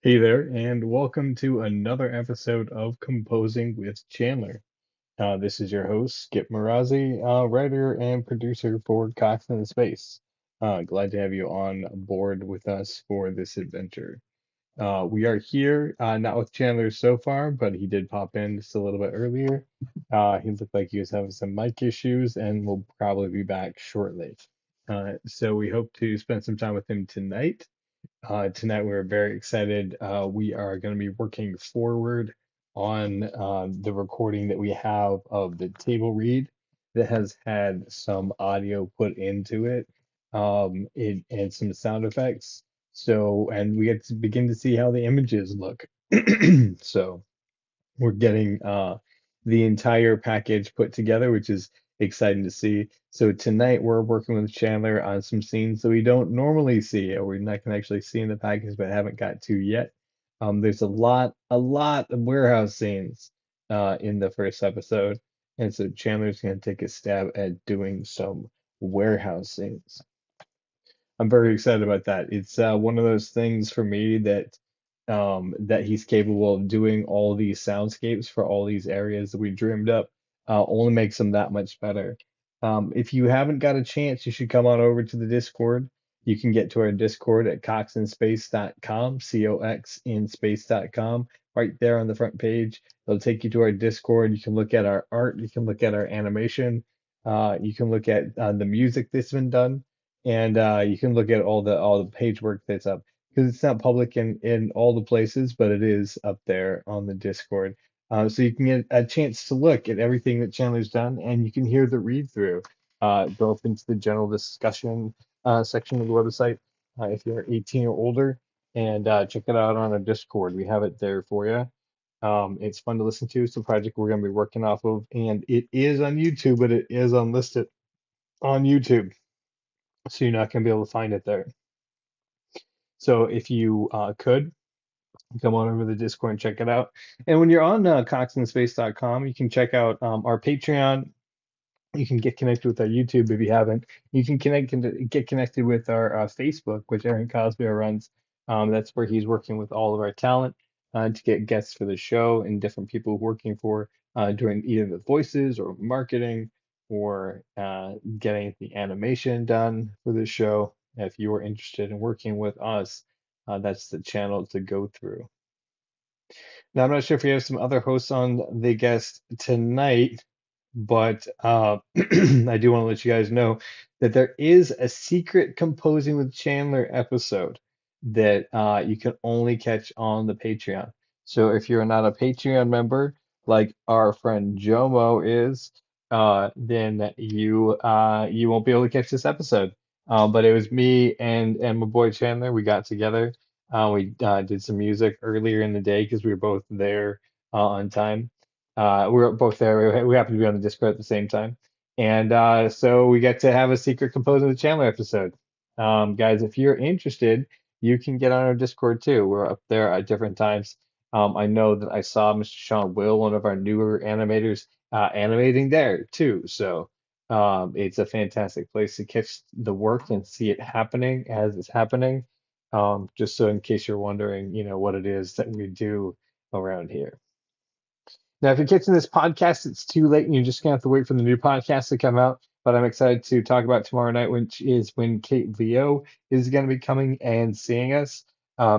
Hey there, and welcome to another episode of Composing with Chandler. This is your host, Skip Marazzi, writer and producer for Cox in Space. Glad to have you on board with us for this adventure. We are here, not with Chandler so far, but he did pop in just a little bit earlier. He looked like he was having some mic issues and will probably be back shortly. So we hope to spend some time with him tonight. Tonight, we're very excited. We are going to be working forward on the recording that we have of the table read that has had some audio put into it and some sound effects. So, and we get to begin to see how the images look. So, we're getting the entire package put together, which is exciting to see. So tonight we're working with Chandler on some scenes that we don't normally see, or we're not can actually see in the package, but haven't got to yet. There's a lot of warehouse scenes in the first episode, and so Chandler's going to take a stab at doing some warehouse scenes. I'm very excited about that. It's one of those things for me that he's capable of doing all these soundscapes for all these areas that we dreamed up. Only makes them that much better. If you haven't got a chance, you should come on over to the Discord. You can get to our Discord at coxinspace.com, coxinspace.com, right there on the front page. It'll take you to our Discord. You can look at our art. You can look at our animation. You can look at the music that's been done, and you can look at all the page work that's up because it's not public in all the places, but it is up there on the Discord. So you can get a chance to look at everything that Chandler's done, and you can hear the read through. Go up into the general discussion section of the website if you're 18 or older, and check it out on our Discord. We have it there for you. It's fun to listen to. It's a project we're going to be working off of, and it is on YouTube, but it is unlisted on YouTube, so you're not going to be able to find it there. So if you could come on over to the Discord and check it out. And when you're on coxinspace.com, you can check out our Patreon. You can get connected with our YouTube if you haven't. You can get connected with our Facebook, which Aaron Cosby runs. That's where he's working with all of our talent to get guests for the show and different people working for doing either the voices or marketing or getting the animation done for the show. If you are interested in working with us, that's the channel to go through. Now, I'm not sure if we have some other hosts on the guest tonight, but I do want to let you guys know that there is a secret Composing with Chandler episode that you can only catch on the Patreon. So if you're not a Patreon member, like our friend Jomo is, then you won't be able to catch this episode. But it was me and my boy Chandler. We got together. We did some music earlier in the day because we were both there on time. We were both there. We happened to be on the Discord at the same time. And so we get to have a secret Composing with Chandler episode. Guys, if you're interested, you can get on our Discord too. We're up there at different times. I know that I saw Mr. Sean Will, one of our newer animators, animating there too. So it's a fantastic place to catch the work and see it happening as it's happening. Just so in case you're wondering, what it is that we do around here. Now, if you're catching this podcast, it's too late and you're just gonna have to wait for the new podcast to come out. But I'm excited to talk about tomorrow night, which is when Kate Leo is going to be coming and seeing us.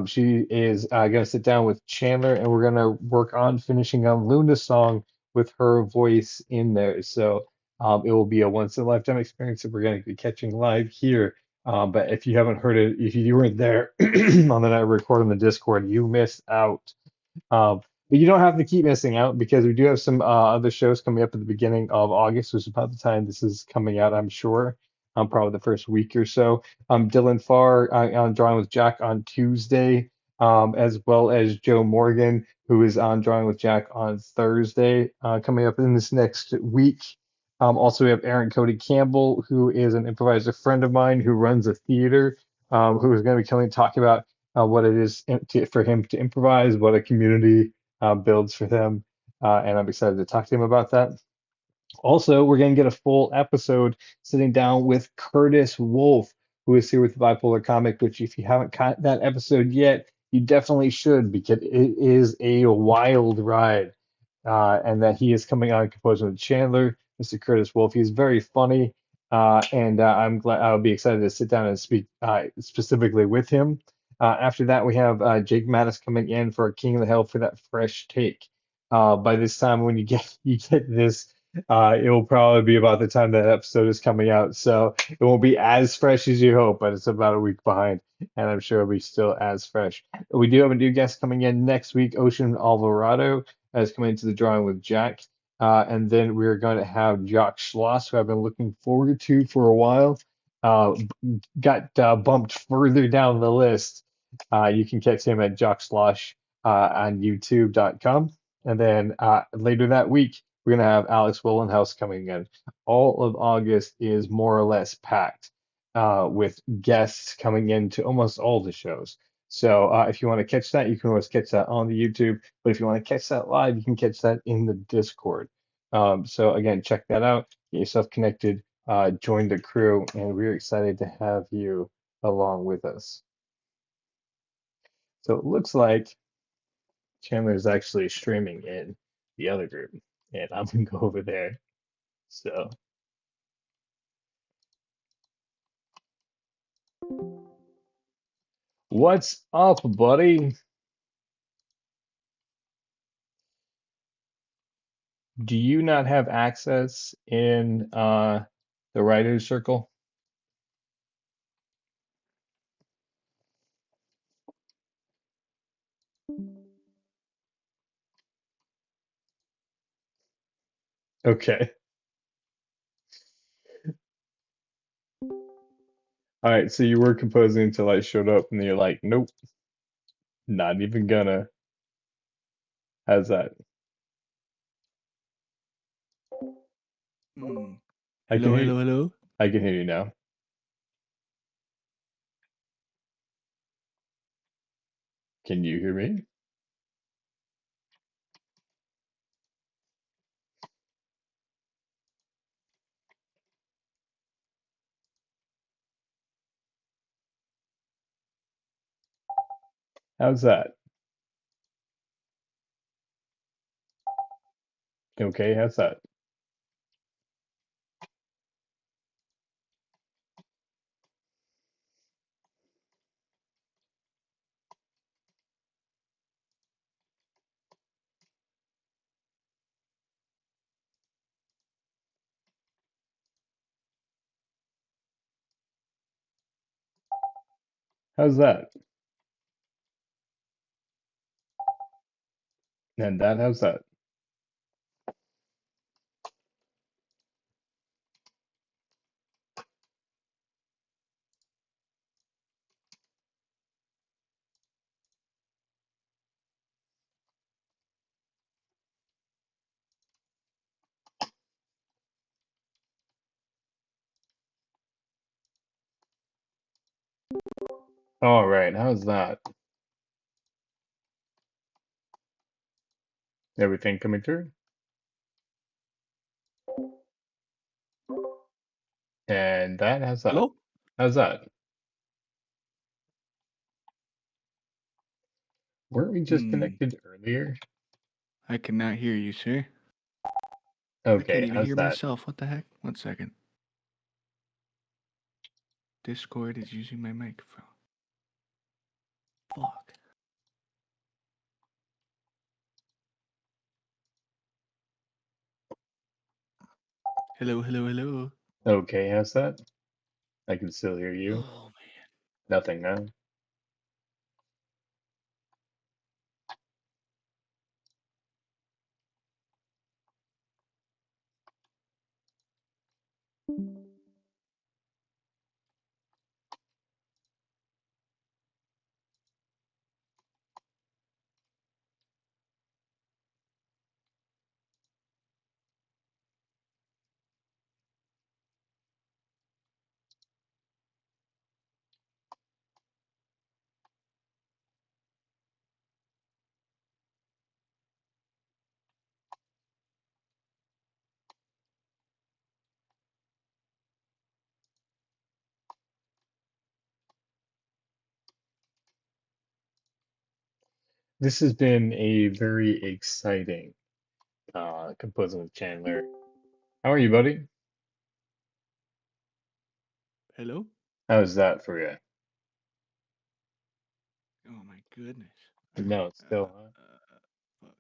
She is going to sit down with Chandler and we're going to work on finishing on Luna's song with her voice in there. So it will be a once in a lifetime experience that we're going to be catching live here. But if you haven't heard it, if you weren't there on the night we recorded on the Discord, you missed out. But you don't have to keep missing out because we do have some other shows coming up at the beginning of August, which is about the time this is coming out, I'm sure. Probably the first week or so. Dylan Farr on Drawing with Jack on Tuesday, as well as Joe Morgan, who is on Drawing with Jack on Thursday, coming up in this next week. Also, we have Aaron Cody Campbell, who is an improviser friend of mine who runs a theater, who is going to be coming to talk about what it is for him to improvise, what a community builds for them. And I'm excited to talk to him about that. Also, we're going to get a full episode sitting down with Curtis Wolf, who is here with the Bipolar Comic, which if you haven't caught that episode yet, You definitely should because it is a wild ride. And that he is coming on composing with Chandler, Mr. Curtis Wolf. He's very funny, and I'm glad I'll be excited to sit down and speak specifically with him. After that, we have Jake Mattis coming in for King of the Hill for that fresh take. By this time, when you get this, it will probably be about the time that episode is coming out. So it won't be as fresh as you hope, but it's about a week behind, and I'm sure it'll be still as fresh. We do have a new guest coming in next week, Ocean Alvarado is coming into the drawing with Jack. And then we're going to have Jock Schloss, who I've been looking forward to for a while. Uh, got bumped further down the list. You can catch him at Jock Schloss on YouTube.com. And then later that week, we're going to have Alex Willenhouse coming in. All of August is more or less packed with guests coming into almost all the shows. So if you want to catch that, you can always catch that on the YouTube. But if you want to catch that live, you can catch that in the Discord. So again, check that out. Get yourself connected. Join the crew, and we're excited to have you along with us. So it looks like Chandler is actually streaming in the other group, and I'm gonna go over there. So what's up, buddy? Do you not have access in the writer's circle? Okay. All right, so you were composing until I showed up, and then you're like, nope, not even gonna. How's that? Mm. I can Hello, hear hello, hello. I can hear you now. Can you hear me? How's that? Okay, how's that? How's that? And that, how's that? All right, how's that? Everything coming through? And that, how's that? Hello? How's that? Weren't we just Hmm. connected earlier? I cannot hear you, sir. I can't Okay, even how's hear that? myself. What the heck? 1 second. Discord is using my microphone. Fuck. Hello, hello, hello. Okay, how's that? I can still hear you. Oh, Nothing, huh? This has been a very exciting composing with Chandler. How are you, buddy? Hello? How's that for you? Oh my goodness. No, it's still, Fuck.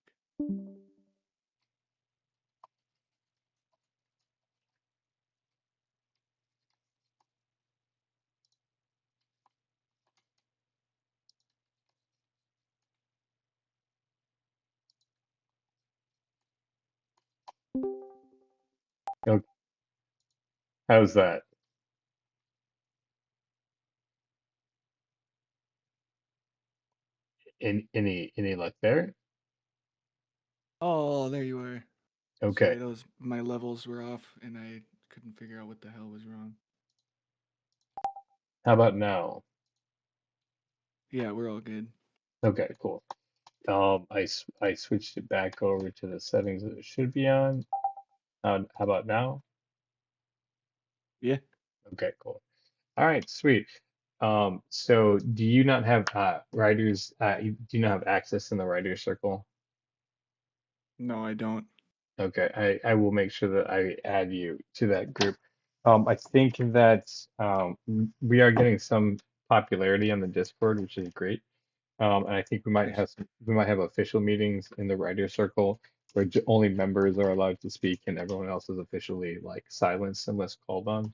oh, how's that? Any luck there? Oh, there you are. Okay. Sorry, that was my levels were off and I couldn't figure out what the hell was wrong. How about now? Yeah, we're all good. Okay, cool. I switched it back over to the settings that it should be on. How about now? Yeah. Okay, cool. All right, sweet. So do you not have writers? Do you not have access in the writer's circle? No, I don't. Okay, I will make sure that I add you to that group. I think that we are getting some popularity on the Discord, which is great. And I think Nice. we might have official meetings in the writer circle where only members are allowed to speak and everyone else is officially like silenced unless called on.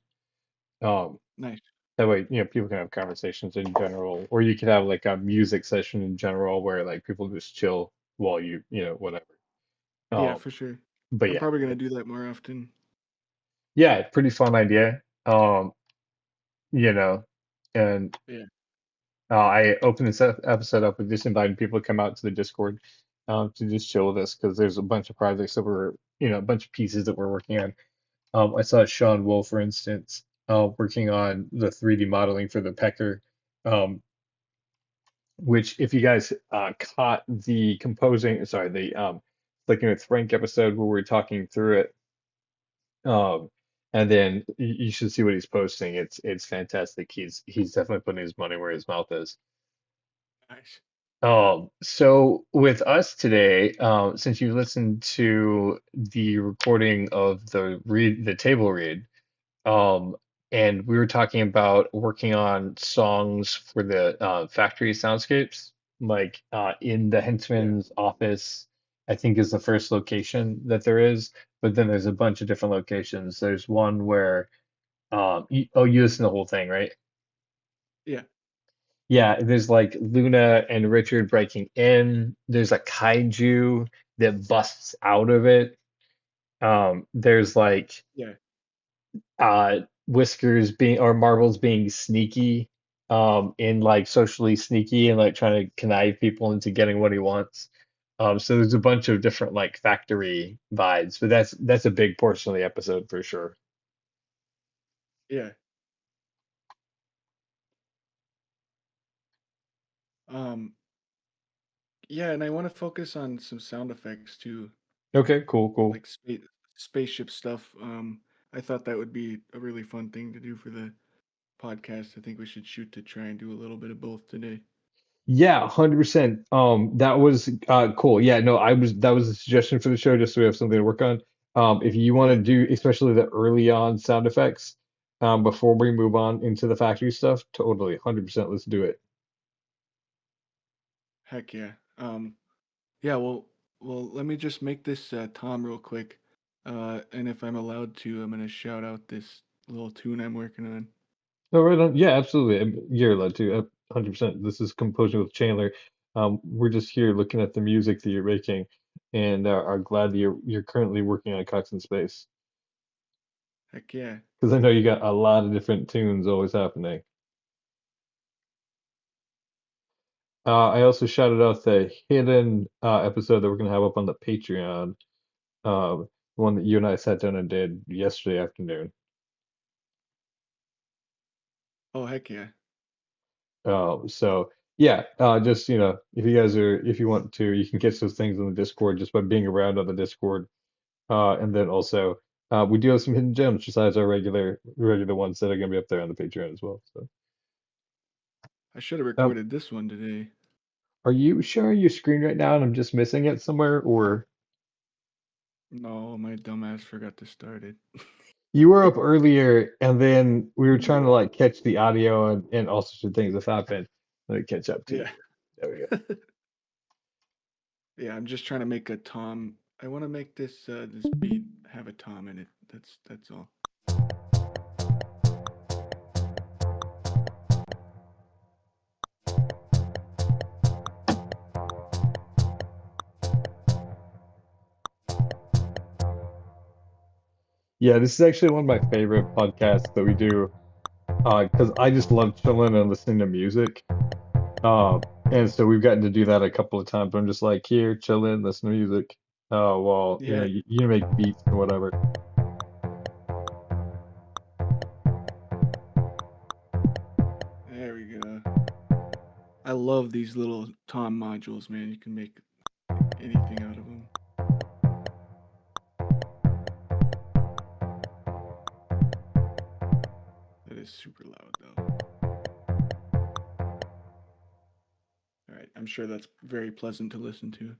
Um, Nice. that way, people can have conversations in general, or you could have like a music session in general where like people just chill while whatever. Yeah, Um, for sure. but I'm yeah. probably gonna do that more often. Yeah, pretty fun idea. You know, and Yeah. I opened this episode up with just inviting people to come out to the Discord, to just chill with us because there's a bunch of projects that a bunch of pieces that we're working on. I saw Sean Wolf, for instance, working on the 3D modeling for the pecker, um, which if you guys caught the composing, sorry, the Flicking with Frank episode where we are talking through it. And then you should see what he's posting. It's fantastic. He's definitely putting his money where his mouth is. Nice. So with us today, since you listened to the recording of the table read, um, and we were talking about working on songs for the factory soundscapes, like in the Yeah. henchman's office, I think is the first location that there is, but then there's a bunch of different locations. There's one where you listen to the whole thing, right? Yeah. Yeah, there's like Luna and Richard breaking in. There's a kaiju that busts out of it. There's like Yeah. uh Whiskers being or Marbles being sneaky, in like socially sneaky and like trying to connive people into getting what he wants. So there's a bunch of different like factory vibes, but that's a big portion of the episode for sure. Yeah. Um, yeah, and I want to focus on some sound effects too, Okay, cool, cool. like spaceship stuff. I thought that would be a really fun thing to do for the podcast. I think we should shoot to try and do a little bit of both today. Yeah, 100%. That was cool. Yeah, no, that was a suggestion for the show just so we have something to work on. If you want to Yeah, do especially the early on sound effects, before we move on into the factory stuff, totally 100%, let's do it. heck yeah. Yeah, well, let me just make this Tom real quick. And if I'm allowed to, I'm gonna shout out this little tune I'm working on. No, right on. Yeah, absolutely. You're allowed to, 100%. This is Composing with Chandler. We're just here looking at the music that you're making and are glad that you're currently working on Cox in Space Heck yeah. because I know you got a lot of different tunes always happening. I also shouted out the hidden episode that we're going to have up on the Patreon, the one that you and I sat down and did yesterday afternoon. Oh, heck yeah. So yeah, just if you want to, you can catch those things on the Discord just by being around on the Discord. And then also, we do have some hidden gems besides our regular ones that are going to be up there on the Patreon as well. So, I should have um, recorded this one today. Are you sharing your screen right now and I'm just missing it somewhere, or No, my dumbass forgot to start it. you were up earlier and then we were trying to like catch the audio and all sorts of things have happened. Let me catch up to you. Yeah. There we go. Yeah, I'm just trying to make a tom. I want to make this beat have a tom in it. That's all. Yeah, this is actually one of my favorite podcasts that we do, because I just love chilling and listening to music. Uh, and so we've gotten to do that a couple of times. I'm just like here, chilling, listen to music, while Yeah, you make beats or whatever. there we go. I love these little tom modules, man. You can make anything out of them. That is super loud though. All right, I'm sure that's very pleasant to listen to.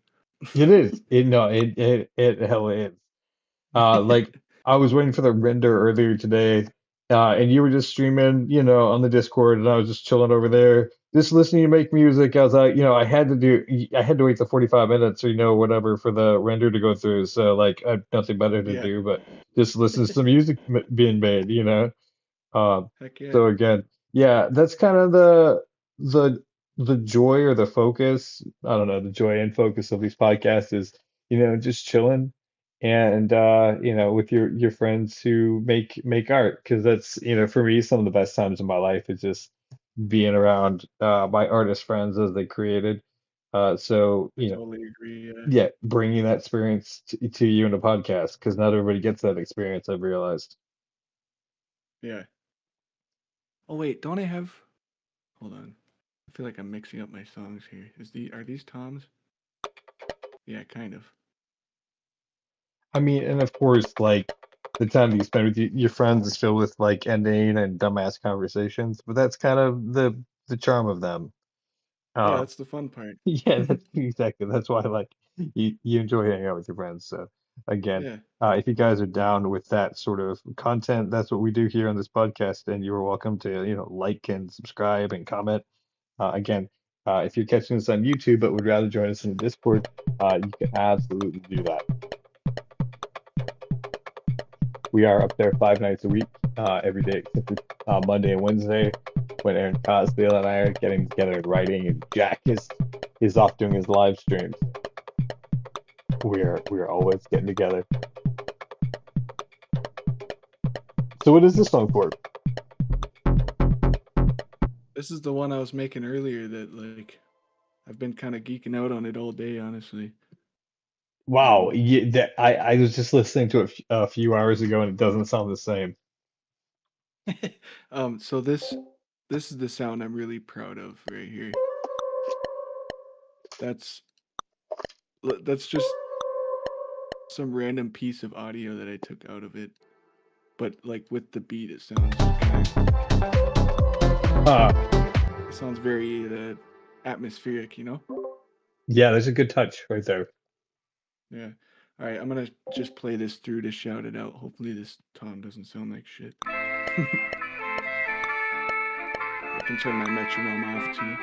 It is. It no, it hell is. Like I was waiting for the render earlier today, and you were just streaming, on the Discord, and I was just chilling over there, just listening to make music. I was like, I had to wait the 45 minutes or whatever for the render to go through. So like, I had nothing better to Yeah, do but just listen to some music being made. Um, heck yeah, so again, yeah, that's kind of the the joy or the focus. I don't know, the joy and focus of these podcasts is, just chilling and with your friends who make art because that's, for me some of the best times of my life is just being around my artist friends as they created. So, I totally agree. yeah, bringing that experience to you in a podcast because not everybody gets that experience, I've realized. Yeah. Oh wait, don't I have? Hold on. I feel like I'm mixing up my songs here. Are these toms? Yeah, kind of. I mean, and of course, like the time that you spend with your friends is filled with like ending and dumbass conversations, but that's kind of the charm of them. Yeah, Um, that's the fun part. yeah, that's exactly that's why like you enjoy hanging out with your friends. So again, Yeah. if you guys are down with that sort of content, that's what we do here on this podcast, and you're welcome to like and subscribe and comment. Again, if you're catching this on YouTube but would rather join us in the Discord, you can absolutely do that. We are up there 5 nights a week, every day except for Monday and Wednesday, when Aaron Cosdale and I are getting together and writing, and Jack is off doing his live streams. We're always getting together. So what is this song for? This is the one I was making earlier that like I've been kind of geeking out on it all day, honestly. Wow, Um I was just listening to it a few hours ago and it doesn't sound the same. so this is the sound I'm really proud of right here. That's that's just some random piece of audio that I took out of it, but like with the beat it sounds kind Uh, of it sounds very atmospheric, you know? yeah, there's a good touch right there. Yeah. All right, I'm gonna just play this through to shout it out. Hopefully this tom doesn't sound like shit. I can turn my metronome off too.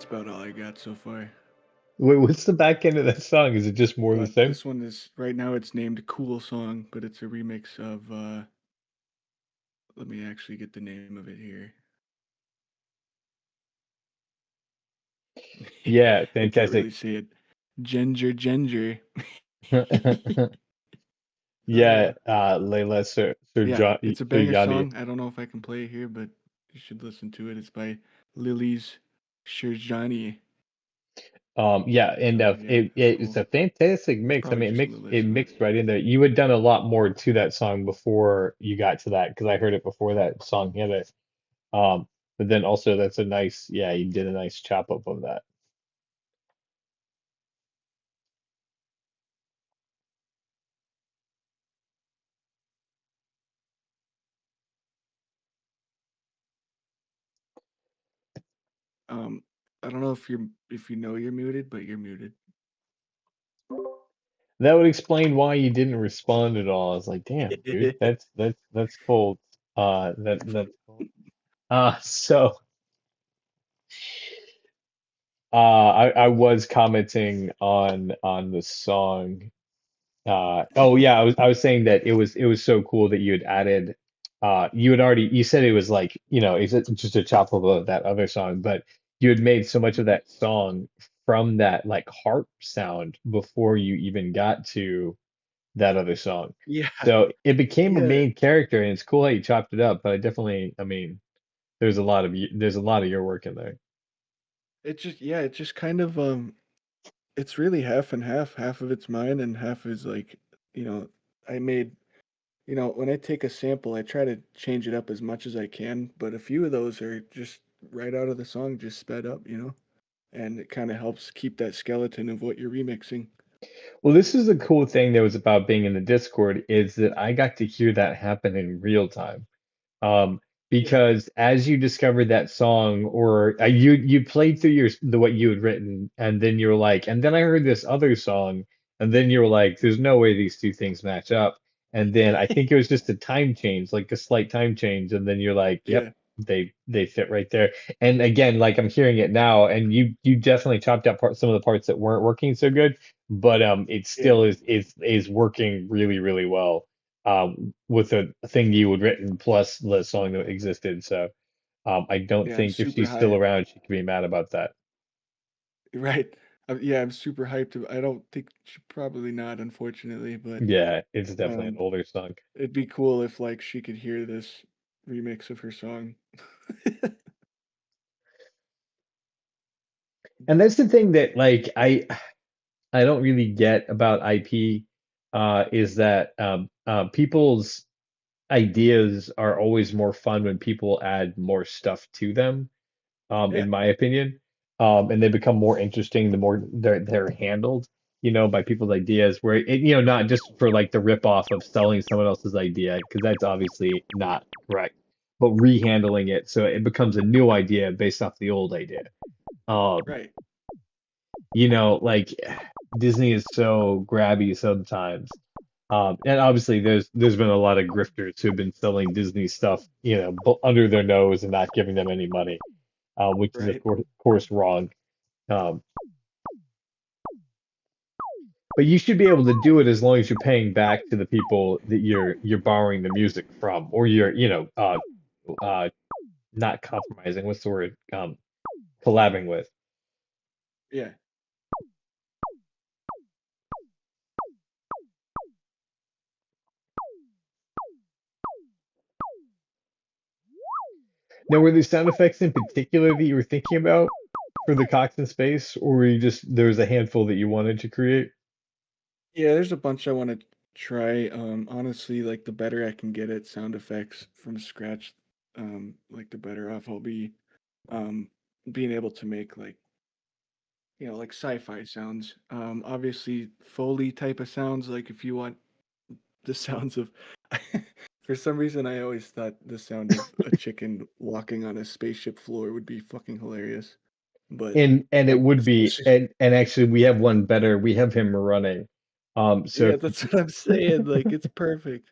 about all I got so far. Wait, what's the back end of that song? Is it just more of the same? This one is right now. It's named "Cool Song," but it's a remix of. Let me actually get the name of it here. Yeah, I can't fantastic. really say it. Ginger, ginger. Yeah, uh, Layla yeah, it's a banger Surjani. song. I don't know if I can play it here, but you should listen to it. It's by Lily's Shirjani. Yeah, and So yeah, it's it's cool. a fantastic It's mix. I probably mean, just Lily's, it but mixed right in there. You had done a lot more to that song before you got to that because I heard it before that song hit it. Um, but then also that's a nice, yeah, you did a nice chop up of that. um, I don't know if you know you're muted, but you're muted. That would explain why you didn't respond at all. I was like, damn, dude, that's cold. That's cold. So I was commenting on the song. Oh yeah, I was saying that it was so cool that you had added you had already you said it was like, it's just a chop of that other song, but you had made so much of that song from that like harp sound before you even got to that other song. Yeah, So it became a yeah. main character and it's cool how you chopped it up, but I mean, there's a lot of your work in there. It just kind of it's really half and half. Half of it's mine and half is like, you know, I made, when I take a sample, I try to change it up as much as I can, but a few of those are just right out of the song, just sped up. And it kind of helps keep that skeleton of what you're remixing. Well, this is the cool thing that was about being in the Discord is that I got to hear that happen in real time. Um, Yeah. because as you discovered that song, or you played through what you had written, and then you were like, and then I heard this other song, and then you were like, there's no way these two things match up. And then I think it was just a time change, like a slight time change, and then you're like, yep, Yeah. they fit right there. And again, like I'm hearing it now, and you definitely chopped out some of the parts that weren't working so good, but it Yeah. still is working really really well with a thing you had written plus the song that existed. So I don't Yeah, I'm think if super she's still hyped. around, she could be mad about that. Right. Yeah, I'm super hyped. I don't think probably not, unfortunately, but Yeah, it's definitely an um older song. it'd be cool if like she could hear this remix of her song. And that's the thing that like I don't really get about IP is that people's ideas are always more fun when people add more stuff to them. Yeah. In my opinion. And they become more interesting the more they're handled, by people's ideas. Where not just for like the rip off of selling someone else's idea, because that's obviously not correct, but rehandling it so it becomes a new idea based off the old idea. Um, Right. like Disney is so grabby sometimes. And obviously there's been a lot of grifters who've been selling Disney stuff, under their nose and not giving them any money, which is Right. of course wrong. Um, but you should be able to do it as long as you're paying back to the people that you're borrowing the music from, or you're not compromising. What's the word? Collabing with. Yeah. Now, were there sound effects in particular that you were thinking about for the Cox in Space, or were you just there was a handful that you wanted to create? Yeah, there's a bunch I want to try. Honestly, like the better I can get at sound effects from scratch, like the better off I'll be. Um, Being able to make like sci-fi sounds. Obviously Foley type of sounds, like if you want the sounds of for some reason I always thought the sound of a chicken walking on a spaceship floor would be fucking hilarious. But And it like would be, especially and actually we have one better. We have him running. So yeah, that's what I'm saying. Like it's perfect.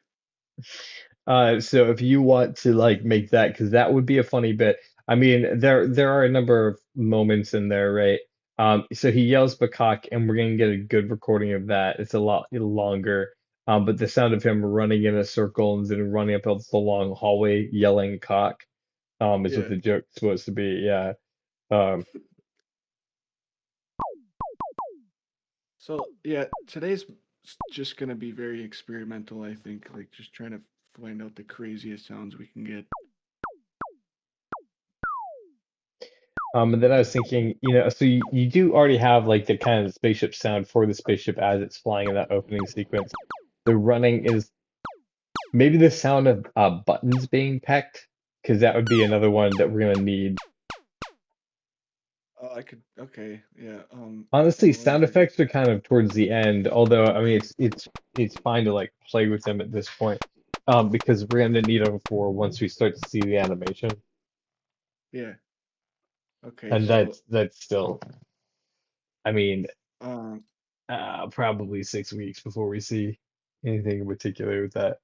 so if you want to like make that, because that would be a funny bit. I mean, there are a number of moments in there, right? So he yells Bakak, and we're gonna get a good recording of that. It's a lot longer. But the sound of him running in a circle and then running up the long hallway yelling cock, is what Yeah. the joke's supposed to be. Yeah. Um, So yeah, today's just gonna be very experimental, I think. Like just trying to find out the craziest sounds we can get. and then I was thinking, so you do already have like the kind of spaceship sound for the spaceship as it's flying in that opening sequence. The running is maybe the sound of buttons being pecked, because that would be another one that we're gonna need. Oh, I could. Okay, yeah. Honestly, Let me sound forget effects are kind of towards the end, although I mean it's fine to like play with them at this point, because we're gonna need them for once we start to see the animation, that. Yeah. Okay, and so that's still, I mean, um, probably 6 weeks before we see anything in particular with that.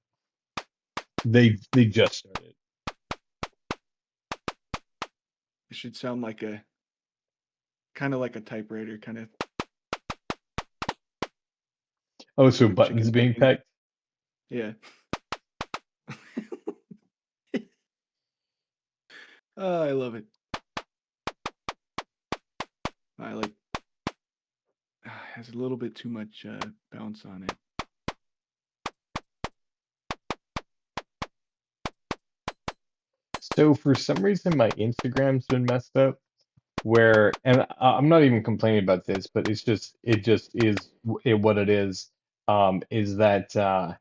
They just started. it should sound like a kind of like a typewriter, kind of Oh, so like chicken buttons being pecking. pecked. Yeah. Oh, I love it. I like has a little bit too much bounce on it. So for some reason, my Instagram's been messed up. And I'm not even complaining about this, but it just is what it is that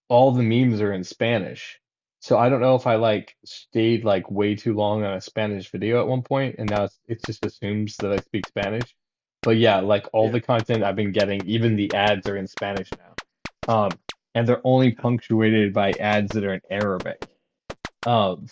all the memes are in Spanish. So I don't know if I like stayed like way too long on a Spanish video at one point, and now it just assumes that I speak Spanish. But yeah, like all Yeah. the content I've been getting, even the ads are in Spanish now. And they're only punctuated by ads that are in Arabic. Um,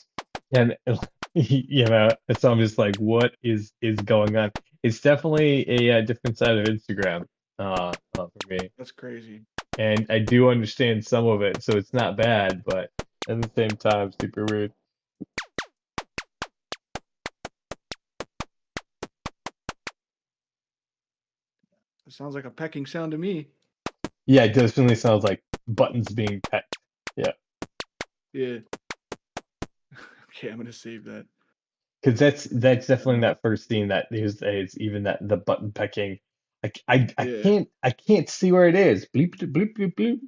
and so I'm just like, what is going on? It's definitely a, different side of Instagram, for me, That's crazy. and I do understand some of it, so it's not bad, but at the same time, super weird. It sounds like a pecking sound to me. Yeah, it definitely sounds like buttons being pecked. Yeah, Yeah. Okay, I'm gonna save that. because that's definitely Um, that first scene that is even that the button pecking. I yeah. can't see where it is. Bleep bleep bleep bleep.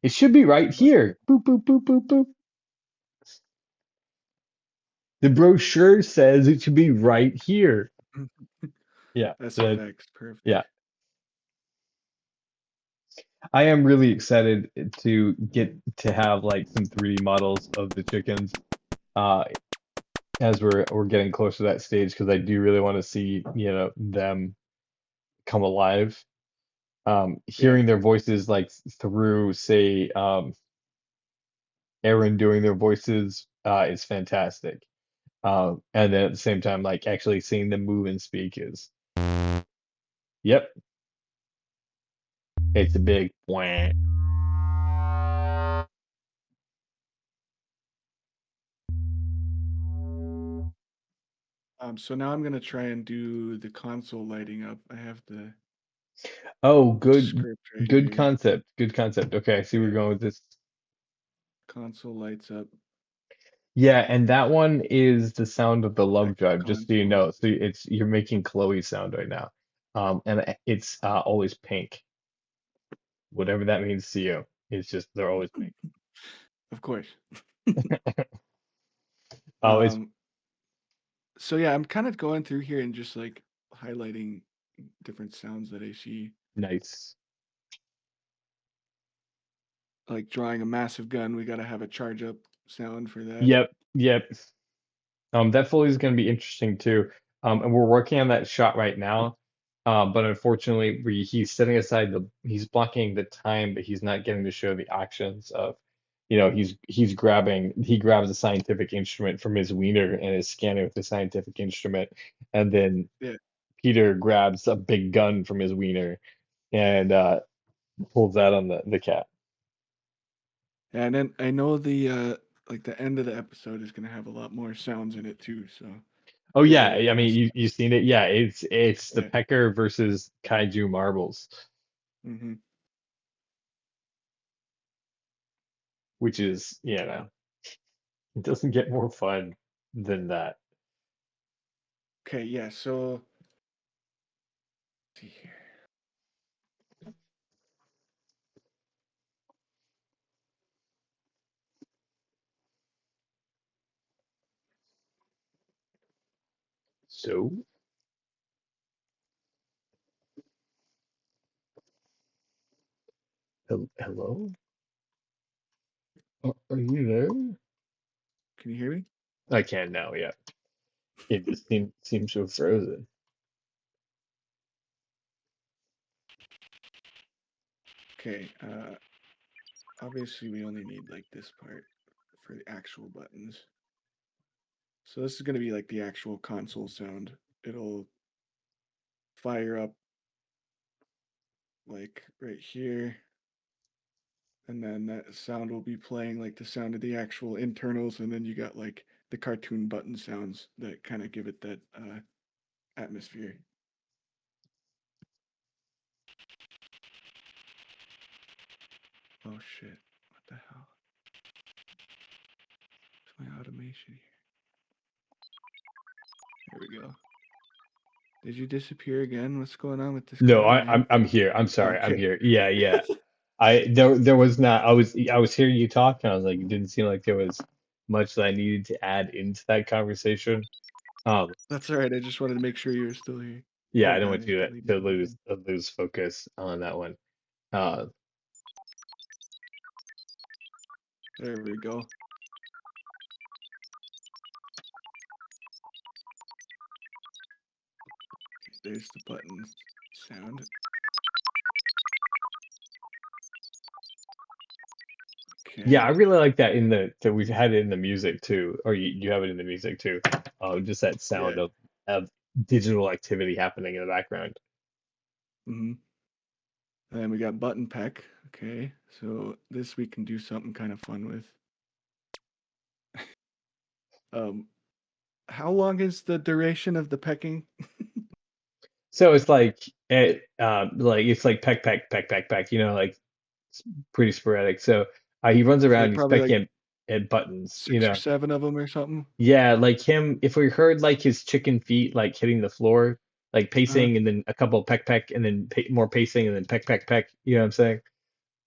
It should be right That's here. Boop boop boop boop boop. The brochure says it should be right here. Yeah, that's that effects. Perfect. yeah. I am really excited to get to have like some 3D models of the chickens, uh as we're getting close to that stage, because I do really want to see, them come alive. Yeah. Hearing their voices like through, say, Aaron doing their voices, is fantastic. And then at the same time, like actually seeing them move and speak is, yep, it's a big wah. So now I'm gonna try and do the console lighting up. I have the Oh, good, script right good here. concept. Good concept. Okay, I see where we're Yeah. going with this. Console lights up. Yeah, and that one is the sound of the love Active drive, just so you console. know. So you're making Chloe sound right now. And it's always pink. Whatever that means to you. It's just they're always pink. Of course. Oh, it's Um, so yeah, I'm kind of going through here and just like highlighting different sounds that I see, nice. like drawing a massive gun. We gotta have a charge up sound for that. Yep, yep. That Foley is going to be interesting too. And we're working on that shot right now. But unfortunately, he's setting aside he's blocking the time, but he's not getting to show the actions of, he grabs a scientific instrument from his wiener and is scanning with the scientific instrument, and then Yeah. Peter grabs a big gun from his wiener and pulls that on the cat. And then I know like the end of the episode is gonna have a lot more sounds in it too. So Oh get yeah, ready I for mean us. you've seen it. Yeah, it's the Yeah. pecker versus kaiju marbles, Mm-hmm. which is, it doesn't get more fun than that. Okay. Yeah. So let's see here. So, hello? Are you there? Can you hear me? I can now, yeah. It just seems so frozen. Okay. Obviously we only need like this part for the actual buttons. So this is gonna be like the actual console sound. It'll fire up like right here, and then that sound will be playing like the sound of the actual internals, and then you got like the cartoon button sounds that kind of give it that atmosphere. Oh shit! What the hell? Where's my automation here? There we go. Did you disappear again? What's going on with this No, car, man? I'm here. I'm sorry. I'm Okay, here. Yeah, yeah. There was not. I was hearing you talk, and I was like, it didn't seem like there was much that I needed to add into that conversation. Um, that's all right. I just wanted to make sure you were still here. yeah, Oh I don't god, want I you deleted to it again. lose focus on that one. Uh, There we go. Okay, there's the buttons sound. yeah, I Okay. really like that in the that we've had it in the music too, or you have it in the music too. Just that sound Yeah. of digital activity happening in the background. Mm-hmm. And then we got button peck. Okay, so this we can do something kind of fun with. Um, how long is the duration of the pecking? So it's like it's like peck peck peck peck peck. Like it's pretty sporadic. So he runs So around, like he's probably like pecking at buttons. 6 or 7 of them or something. Yeah, like him. If we heard like his chicken feet like hitting the floor, like Uh-huh. pacing, and then a couple peck peck, and then more pacing, and then peck peck peck. You know what I'm saying?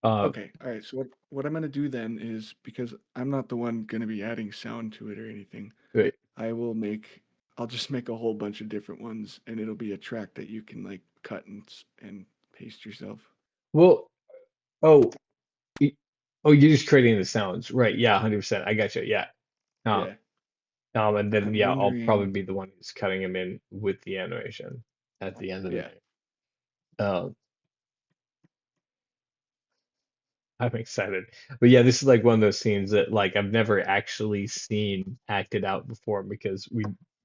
Uh, Okay, all right. So what I'm gonna do then is because I'm not the one gonna be adding sound to it or anything, wait. I will make I'll just make a whole bunch of different ones, and it'll be a track that you can like cut and paste yourself. Well, oh, y- oh, you're just creating the sounds, right? Yeah, 100%. I got you. Yeah. Uh, Yeah. and then I'm yeah, I'll probably wondering. be the one who's cutting him in with the animation at the end of the Yeah. day. Um, I'm excited. But yeah, this is like one of those scenes that like I've never actually seen acted out before because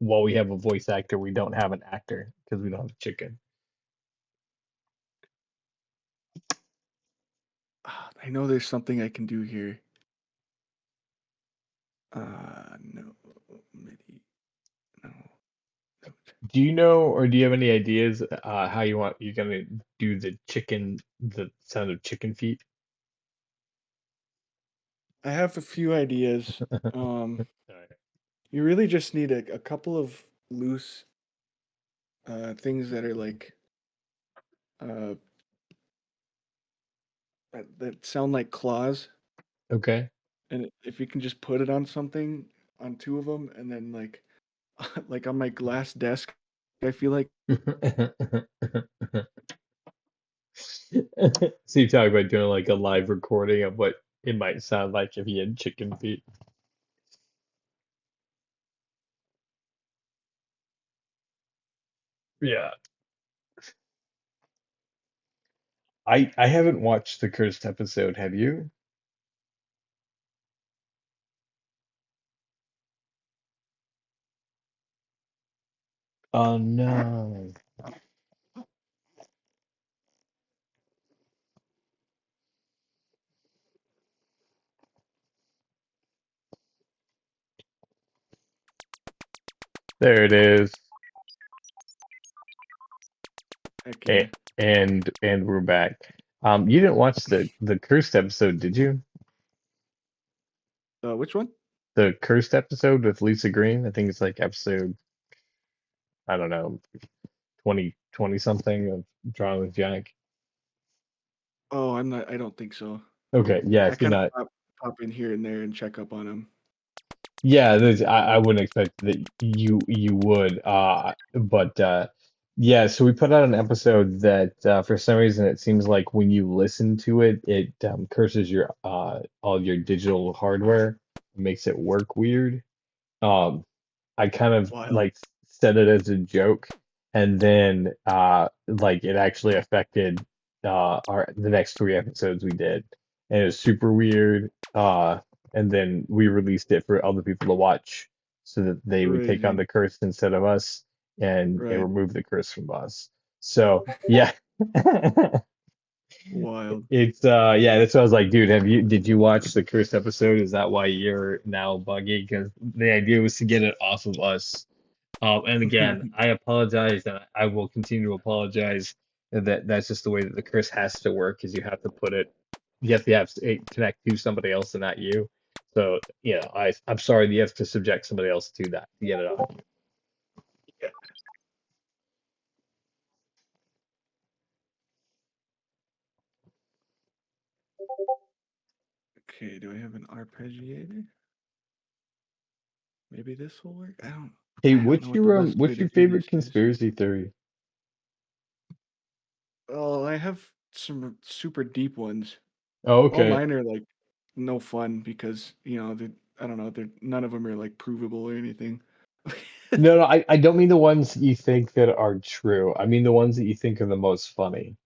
while we have a voice actor, we don't have an actor because we don't have a chicken. I know there's something I can do here. No, MIDI, no, note. Do you know or do you have any ideas how you're gonna do the sound of chicken feet? I have a few ideas. Um, you really just need a couple of loose things that are like uh that sound like claws, Okay. and if you can just put it on something, on two of them, and then like like on my glass desk, I feel like So you talk about doing like a live recording of what it might sound like if he had chicken feet. Yeah. I haven't watched the cursed episode. Have you? Oh no. There it is. Heck A- yeah. and we're back. You didn't watch the cursed episode, did you? Which one? The cursed episode with Lisa Green. I think it's like episode, I don't know, 20 something of Drawing with Jack. Oh, I'm not. I don't think so. Okay, yeah, I if you're kind of not, pop in here and there and check up on him. yeah, I wouldn't expect that you would. But yeah, so we put out an episode that for some reason it seems like when you listen to it, it curses your all your digital hardware, makes it work weird. Um, I kind of Wild. like said it as a joke, and then like it actually affected our the next three episodes we did, and it was super weird. And then we released it for other people to watch so that they would take on Crazy. the curse instead of us and Right. remove the curse from us. So yeah. Wild. It's yeah, that's what I was like, dude, did you watch the cursed episode? Is that why you're now buggy? Because the idea was to get it off of us. And again, I apologize, and I will continue to apologize. That that's just the way that the curse has to work, is you have to put it, you have to it connect to somebody else and not you. So, you know, I'm sorry that you have to subject somebody else to that to get it off. Yeah. Okay. Do I have an arpeggiator? Maybe this will work. Hey, I don't know what the best way what's to your do favorite this is. conspiracy theory? Oh, I have some super deep ones. Oh, All okay. mine are like no fun because I don't know, they're none of them are like provable or anything. No, no, I don't mean the ones you think that are true. I mean the ones that you think are the most funny.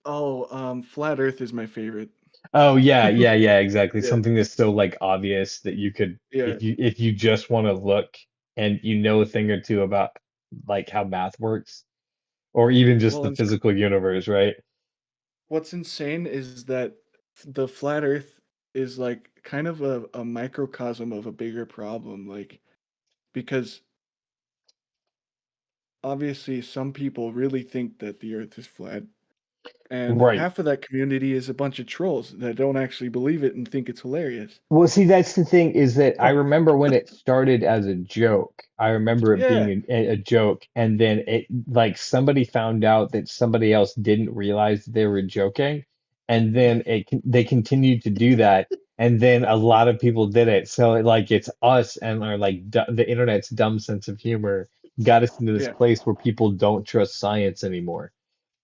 Oh, Flat Earth is my favorite. Oh yeah, yeah, yeah, exactly. Yeah, Something that's so like obvious that you could, yeah. if you just want to look and you know a thing or two about like how math works, or even just Well, the and physical universe, right? what's insane is that the flat Earth is like kind of a microcosm of a bigger problem, like because obviously some people really think that the Earth is flat, and Right. half of that community is a bunch of trolls that don't actually believe it and think it's hilarious. Well, see, that's the thing is that I remember when it started as a joke. I remember it Yeah, being a joke, and then it like somebody found out that somebody else didn't realize they were joking, and then they continued to do that, and then a lot of people did it. So like it's us and our like the internet's dumb sense of humor got us into this yeah. place where people don't trust science anymore.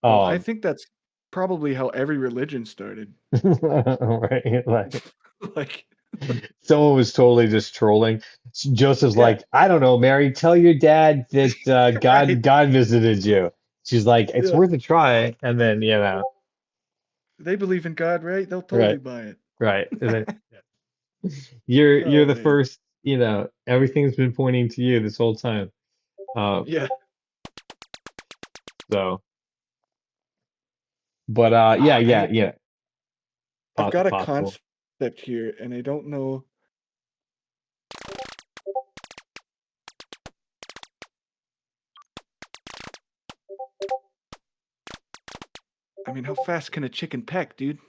Well, I Um, think that's probably how every religion started. right, like. Like, Someone was totally just trolling. Joseph's yeah, like, I don't know, Mary, tell your dad that right. God visited you. She's like, it's Yeah. worth a try. And then, you know, They believe in God, right? They'll right, totally buy right. And then it. you're Oh the man. first, you know, everything's been pointing to you this whole time. Yeah. So, but yeah, yeah, I yeah, I've got a possible. concept here and I don't know. I mean, how fast can a chicken peck, dude?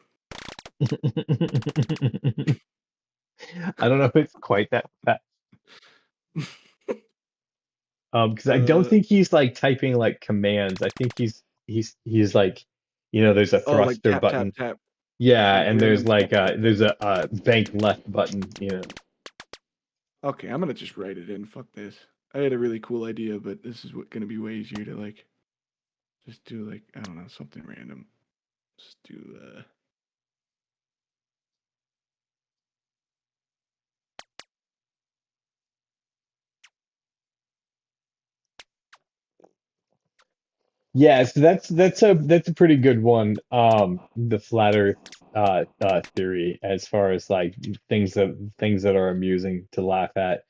I don't know if it's quite that fast. Because I don't Uh think he's like typing like commands. I think he's like, you know, there's a oh, like thruster tap tap button. tap, Yeah, like and there's random like tap tap. there's a bank left button, you know. Okay, I'm gonna just write it in. Fuck this. I had a really cool idea, but this is gonna be way easier to like just do like I don't know something random. Just do Yeah, so that's a pretty good one. The flat Earth theory, as far as like things that are amusing to laugh at.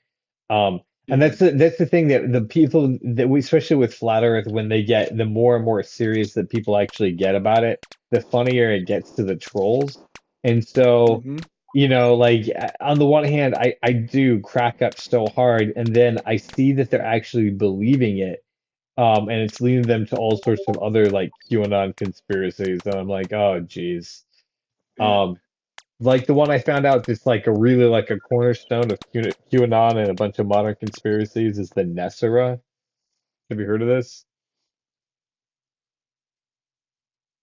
And yeah. that's the thing that the people that we, especially with flat Earth, when they get the more and more serious that people actually get about it, the funnier it gets to the trolls. And so Mm-hmm. like on the one hand, I do crack up so hard, and then I see that they're actually believing it, and it's leading them to all sorts of other like QAnon conspiracies, and I'm like, oh geez. Yeah, Um, like the one I found out that's like a really like a cornerstone of QAnon and a bunch of modern conspiracies is the Nessera. Have you heard of this?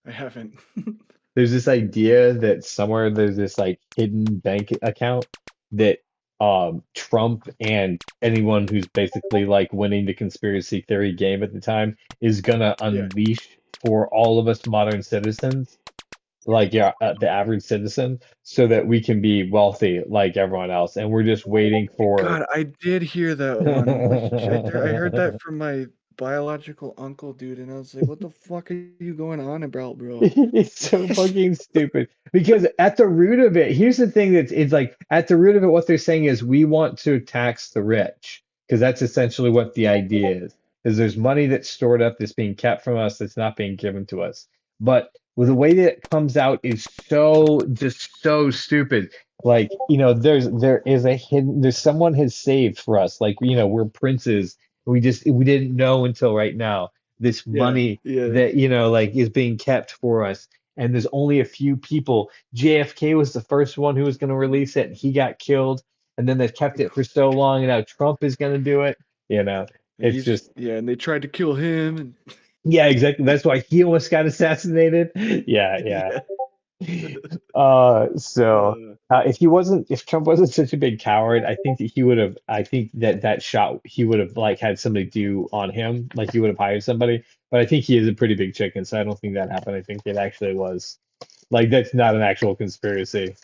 I haven't. There's this idea that somewhere there's this like hidden bank account that Trump and anyone who's basically like winning the conspiracy theory game at the time is gonna Yeah. unleash for all of us modern citizens, like yeah, the average citizen, so that we can be wealthy like everyone else. And we're just waiting for God, I did hear that one. I heard that from my biological uncle, dude, and I was like, "What the fuck are you going on about, bro?" It's so fucking stupid because at the root of it, here's the thing that's it's like at the root of it, what they're saying is we want to tax the rich because that's essentially what the idea is there's money that's stored up that's being kept from us that's not being given to us. But with the way that it comes out is so just so stupid. Like, there is a hidden there's someone has saved for us. Like, we're princes. We didn't know until right now this Yeah, money yeah. that like is being kept for us, and there's only a few people. JFK was the first one who was going to release it, and he got killed, and then they kept it for so long, and now Trump is going to do it. you know And it's he's just yeah, and they tried to kill him and yeah, exactly, that's why he almost got assassinated. Yeah, yeah. yeah. So Uh, if Trump wasn't such a big coward, I think that that shot he would have like had somebody do on him, like he would have hired somebody. But I think he is a pretty big chicken, so I don't think that happened. I think it actually was like that's not an actual conspiracy.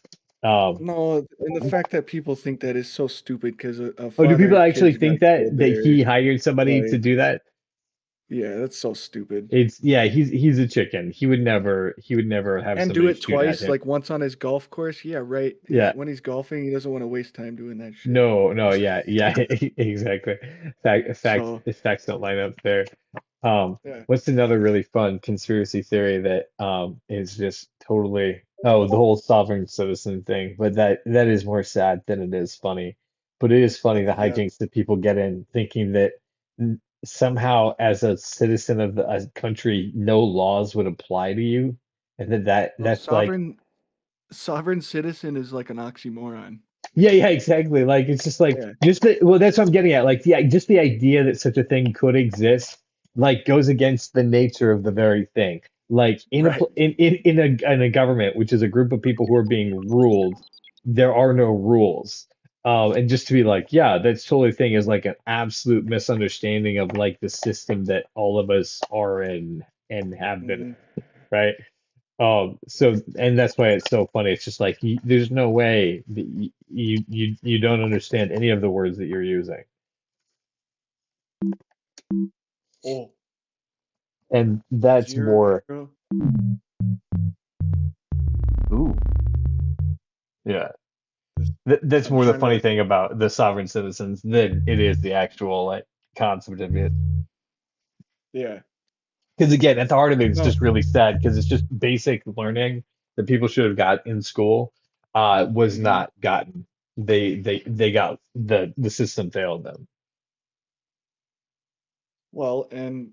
Um, no, and the fact that people think that is so stupid because a oh, do father people and actually kids think got that killed there. he hired somebody to Like, do that? yeah, that's so stupid. It's yeah, he's a chicken. He would never have And do somebody it shoot at twice, him. like once on his golf course. Yeah, right. Yeah. When he's golfing, he doesn't want to waste time doing that shit. No, no, yeah, yeah, exactly. So, Facts don't line up there. yeah. What's another really fun conspiracy theory that is just totally the whole sovereign citizen thing, but that is more sad than it is funny. But it is funny the Yeah. hijinks that people get in thinking that somehow as a citizen of a country no laws would apply to you, and No, that's like sovereign citizen is like an oxymoron. yeah, yeah, exactly. Like it's just like Yeah. well, that's what I'm getting at. Like just the idea that such a thing could exist, like goes against the nature of the very thing. Like Right. in a government, which is a group of people who are being ruled, there are no rules. And just to be like, yeah, that's totally a thing is like an absolute misunderstanding of like the system that all of us are in and have been Hmm. in, right? So and that's why it's so funny. It's just like there's no way that you don't understand any of the words that you're using, Oh, and that's zero. more. Ooh, yeah. Just- That's I'm more the trying funny to. thing about the sovereign citizens than it is the actual like concept of it. Yeah. Because again, at the heart of it, it's No. just really sad because it's just basic learning that people should have got in school, was Hmm. not gotten. They got the system failed them. Well, and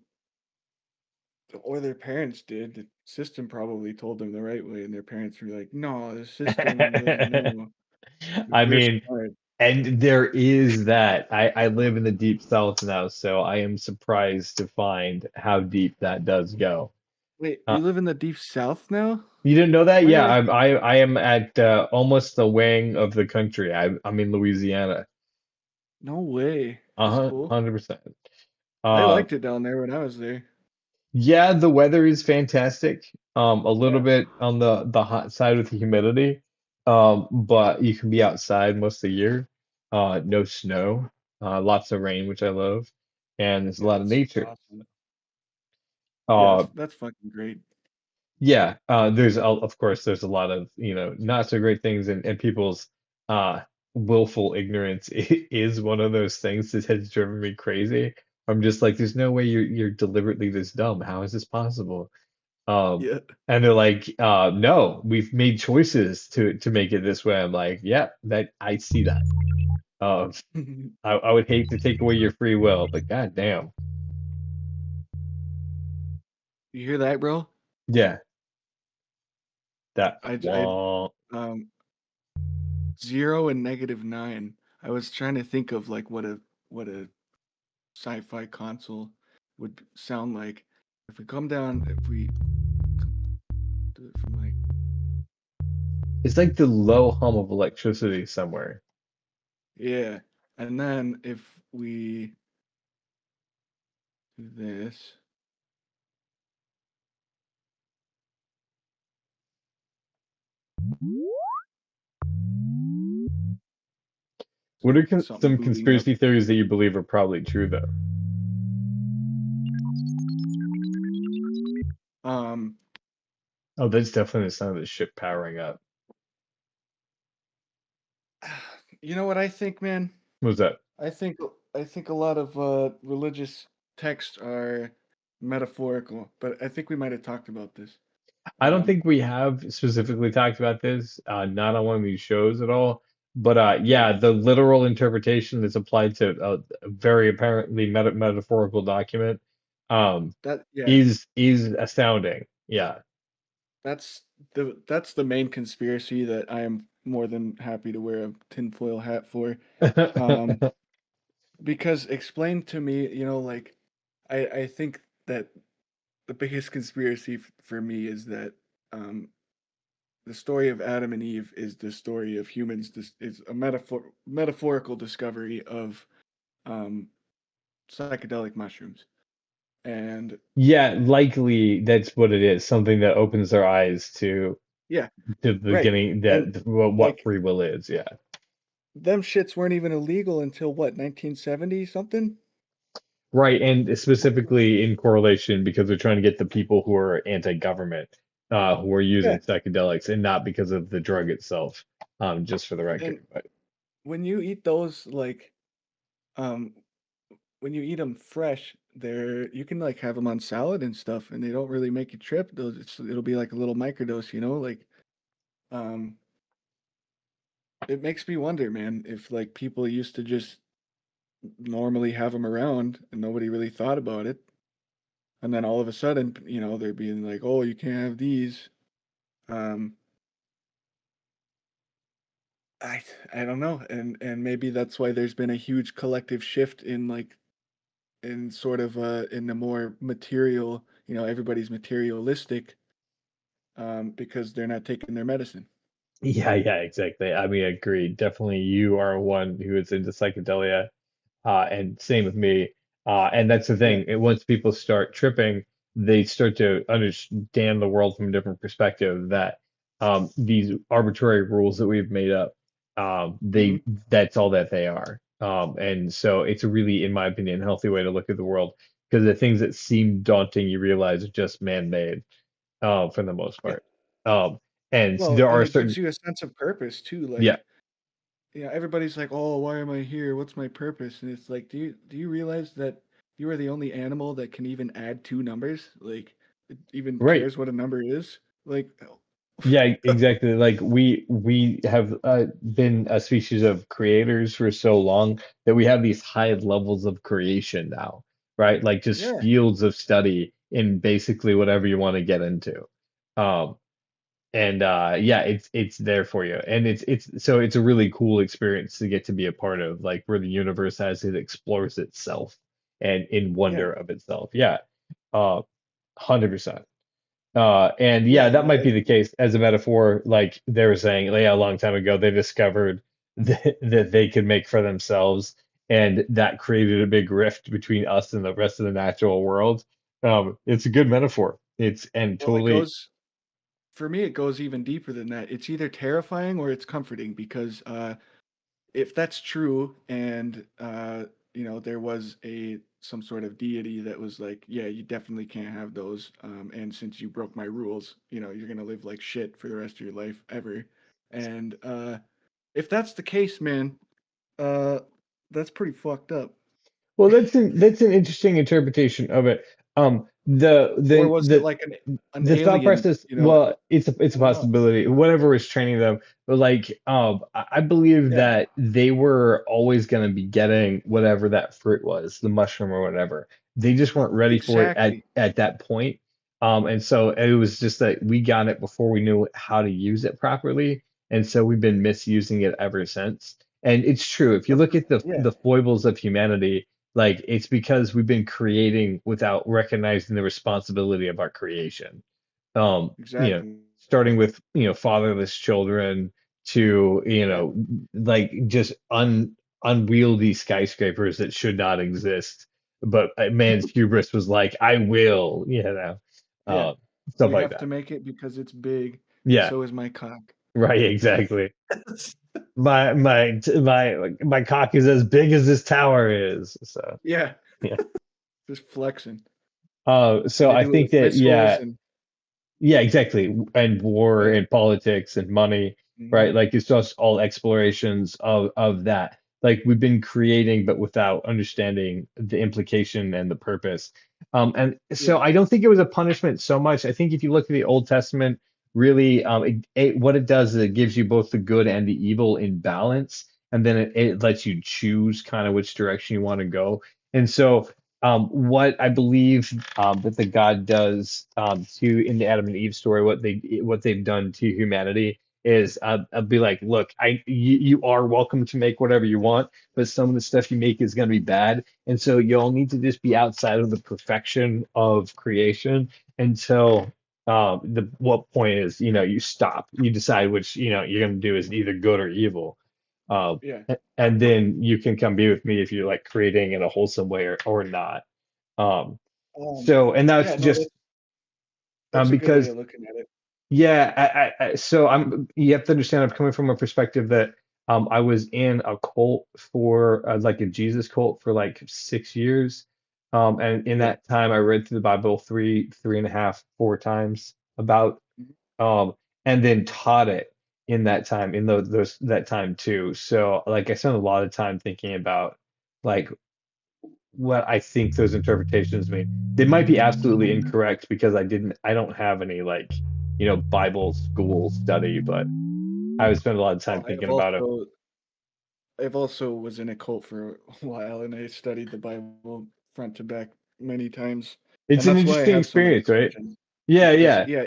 or their parents did. The system probably told them the right way, and their parents were like, "No, the system doesn't know. I We're mean, smart." and there is that. I live in the deep south now, so I am surprised to find how deep that does go. Wait, Uh, you live in the deep south now? you didn't know that? Yeah, Where? I am at almost the wing of the country. I'm in Louisiana. No way. That's Uh-huh, cool. 100%. I Uh, liked it down there when I was there. yeah, the weather is fantastic. A little Yeah. bit on the hot side with the humidity. But you can be outside most of the year. No snow. Lots of rain, which I love, and there's a Yeah, lot of that's nature. awesome. Yeah, Uh, that's fucking great. yeah. Of course there's a lot of not so great things, and people's uh willful ignorance is one of those things that has driven me crazy. I'm just like, there's no way you're deliberately this dumb. How is this possible? Um, Yeah. and they're like, no, we've made choices to make it this way. I'm like, yeah, that I see that. Um, I would hate to take away your free will, but god damn. You hear that, bro? Yeah, that I wah. um 0 and -9. I was trying to think of like what a sci-fi console would sound like if we come down if we do it from like It's like the low hum of electricity somewhere. yeah, and then if we do this, What are something some booting up. conspiracy theories that you believe are probably true, though? Um, Oh, that's definitely the sound of the ship powering up. you know what I think, man? What was that? I think I think a lot of religious texts are metaphorical, but I think we might have talked about this. I don't Um, think we have specifically talked about this, not on one of these shows at all. But yeah, yeah, the literal interpretation that's applied to a very apparently metaphorical document um, that yeah, is astounding. Yeah. that's the main conspiracy that I am more than happy to wear a tinfoil hat for. Um, because explain to me, like I think that the biggest conspiracy for me is that um, the story of Adam and Eve is the story of humans. This is a metaphorical discovery of um, psychedelic mushrooms. And Yeah, likely that's what it is. Something that opens their eyes yeah, to the right. beginning And that what like free will is. Yeah. them shits weren't even illegal until what, 1970 something? Right, and specifically in correlation because they're trying to get the people who are anti-government, who are Yeah. using psychedelics, and not because of the drug itself. Just for the And record. But when you eat those, like, um, when you eat them fresh, you can like have them on salad and stuff, and they don't really make you trip. It'll be like a little microdose, like, um, it makes me wonder, man, if like people used to just normally have them around and nobody really thought about it. And then all of a sudden, they're being like, "Oh, you can't have these." Um, I I don't know, and maybe that's why there's been a huge collective shift in like in sort of in the more material, everybody's materialistic, because they're not taking their medicine. yeah, yeah, exactly. I mean, I agree. Definitely, you are one who is into psychedelia. And same with me. And that's the Yeah, thing. Once people start tripping, they start to understand the world from a different perspective. That these arbitrary rules that we've made up, hmm, that's all that they are. And so it's a really, in my opinion, healthy way to look at the world because the things that seem daunting, you realize are just man-made, for the most yeah. part. Um, and Well, there and are it gives certain, you a sense of purpose too. yeah, Like, everybody's like, "Oh, why am I here? What's my purpose?" And it's like, do you realize that you are the only animal that can even add two numbers? Like, it even right. cares what a number is? Like, Yeah, exactly. Like we have been a species of creators for so long that we have these high levels of creation now, right? Like just yeah, fields of study in basically whatever you want to get into. Um, and yeah, it's there for you. And it's so it's a really cool experience to get to be a part of, like where the universe as it explores itself and in yeah, wonder of itself. Yeah. 100%. And yeah. yeah, that might be the case as a metaphor. Like they were saying, like, yeah, a long time ago, they discovered that they could make for themselves, and that created a big rift between us and the rest of the natural world. It's a good metaphor. It's and Well, it totally goes for me. It goes even deeper than that. It's either terrifying or it's comforting because if that's true and there was a some sort of deity that was like, yeah, you definitely can't have those, and since you broke my rules, you're gonna live like shit for the rest of your life ever. And if that's the case, man, uh that's pretty fucked up. well. That's an interesting interpretation of it. Or was it like an the thought alien, process, you know? well, it's a I don't know. possibility. Whatever was training them, but like, I believe Yeah, that they were always going to be getting whatever that fruit was, the mushroom or whatever. They just weren't ready for it exactly. at that point. And so it was just that we got it before we knew how to use it properly, and so we've been misusing it ever since. And it's true. If you That's look at yeah, the foibles of humanity, like it's because we've been creating without recognizing the responsibility of our creation. You know, exactly. starting with, fatherless children to, Yeah, like just unwieldy skyscrapers that should not exist. But man's hubris was like, I will, yeah. uh, stuff We like have to that. make it because it's big, and Yeah, so is my cock. right, exactly. My cock is as big as this tower is. So Yeah, yeah. just flexing. So They I do it think with that, missiles yeah, and yeah, exactly. And war yeah. and politics and money, Hmm. right? Like it's just all explorations of that. Like we've been creating, but without understanding the implication and the purpose. And so Yeah, I don't think it was a punishment so much. I think if you look at the Old Testament, really, what it does is it gives you both the good and the evil in balance, and then it lets you choose kind of which direction you want to go. And so what I believe that the God does to in the Adam and Eve story, what they've done to humanity is I'll be like, look, you are welcome to make whatever you want, but some of the stuff you make is going to be bad, and so you'll need to just be outside of the perfection of creation until the what point is you stop, you decide which you're going to do is either good or evil. Um, yeah. and then you can come be with me if you're like creating in a wholesome way or not. Um, Um, so, and that's yeah, no, just that's a good way because, of looking at it. yeah, so you have to understand, I'm coming from a perspective that I was in a cult for like a Jesus cult for like 6 years. And in Yeah. that time, I read through the Bible three and a half, 4 times about, Mhm. um, and then taught it in that time, in that time too. So like I spent a lot of time thinking about like what I think those interpretations mean. They might be absolutely incorrect because I don't have any like, Bible school study, but I would spend a lot of time Oh, thinking about it. I've also was in a cult for a while, and I studied the Bible front to back many times, It's and an that's why I interesting have so many experience, right? questions. Yeah, Because yeah. yeah,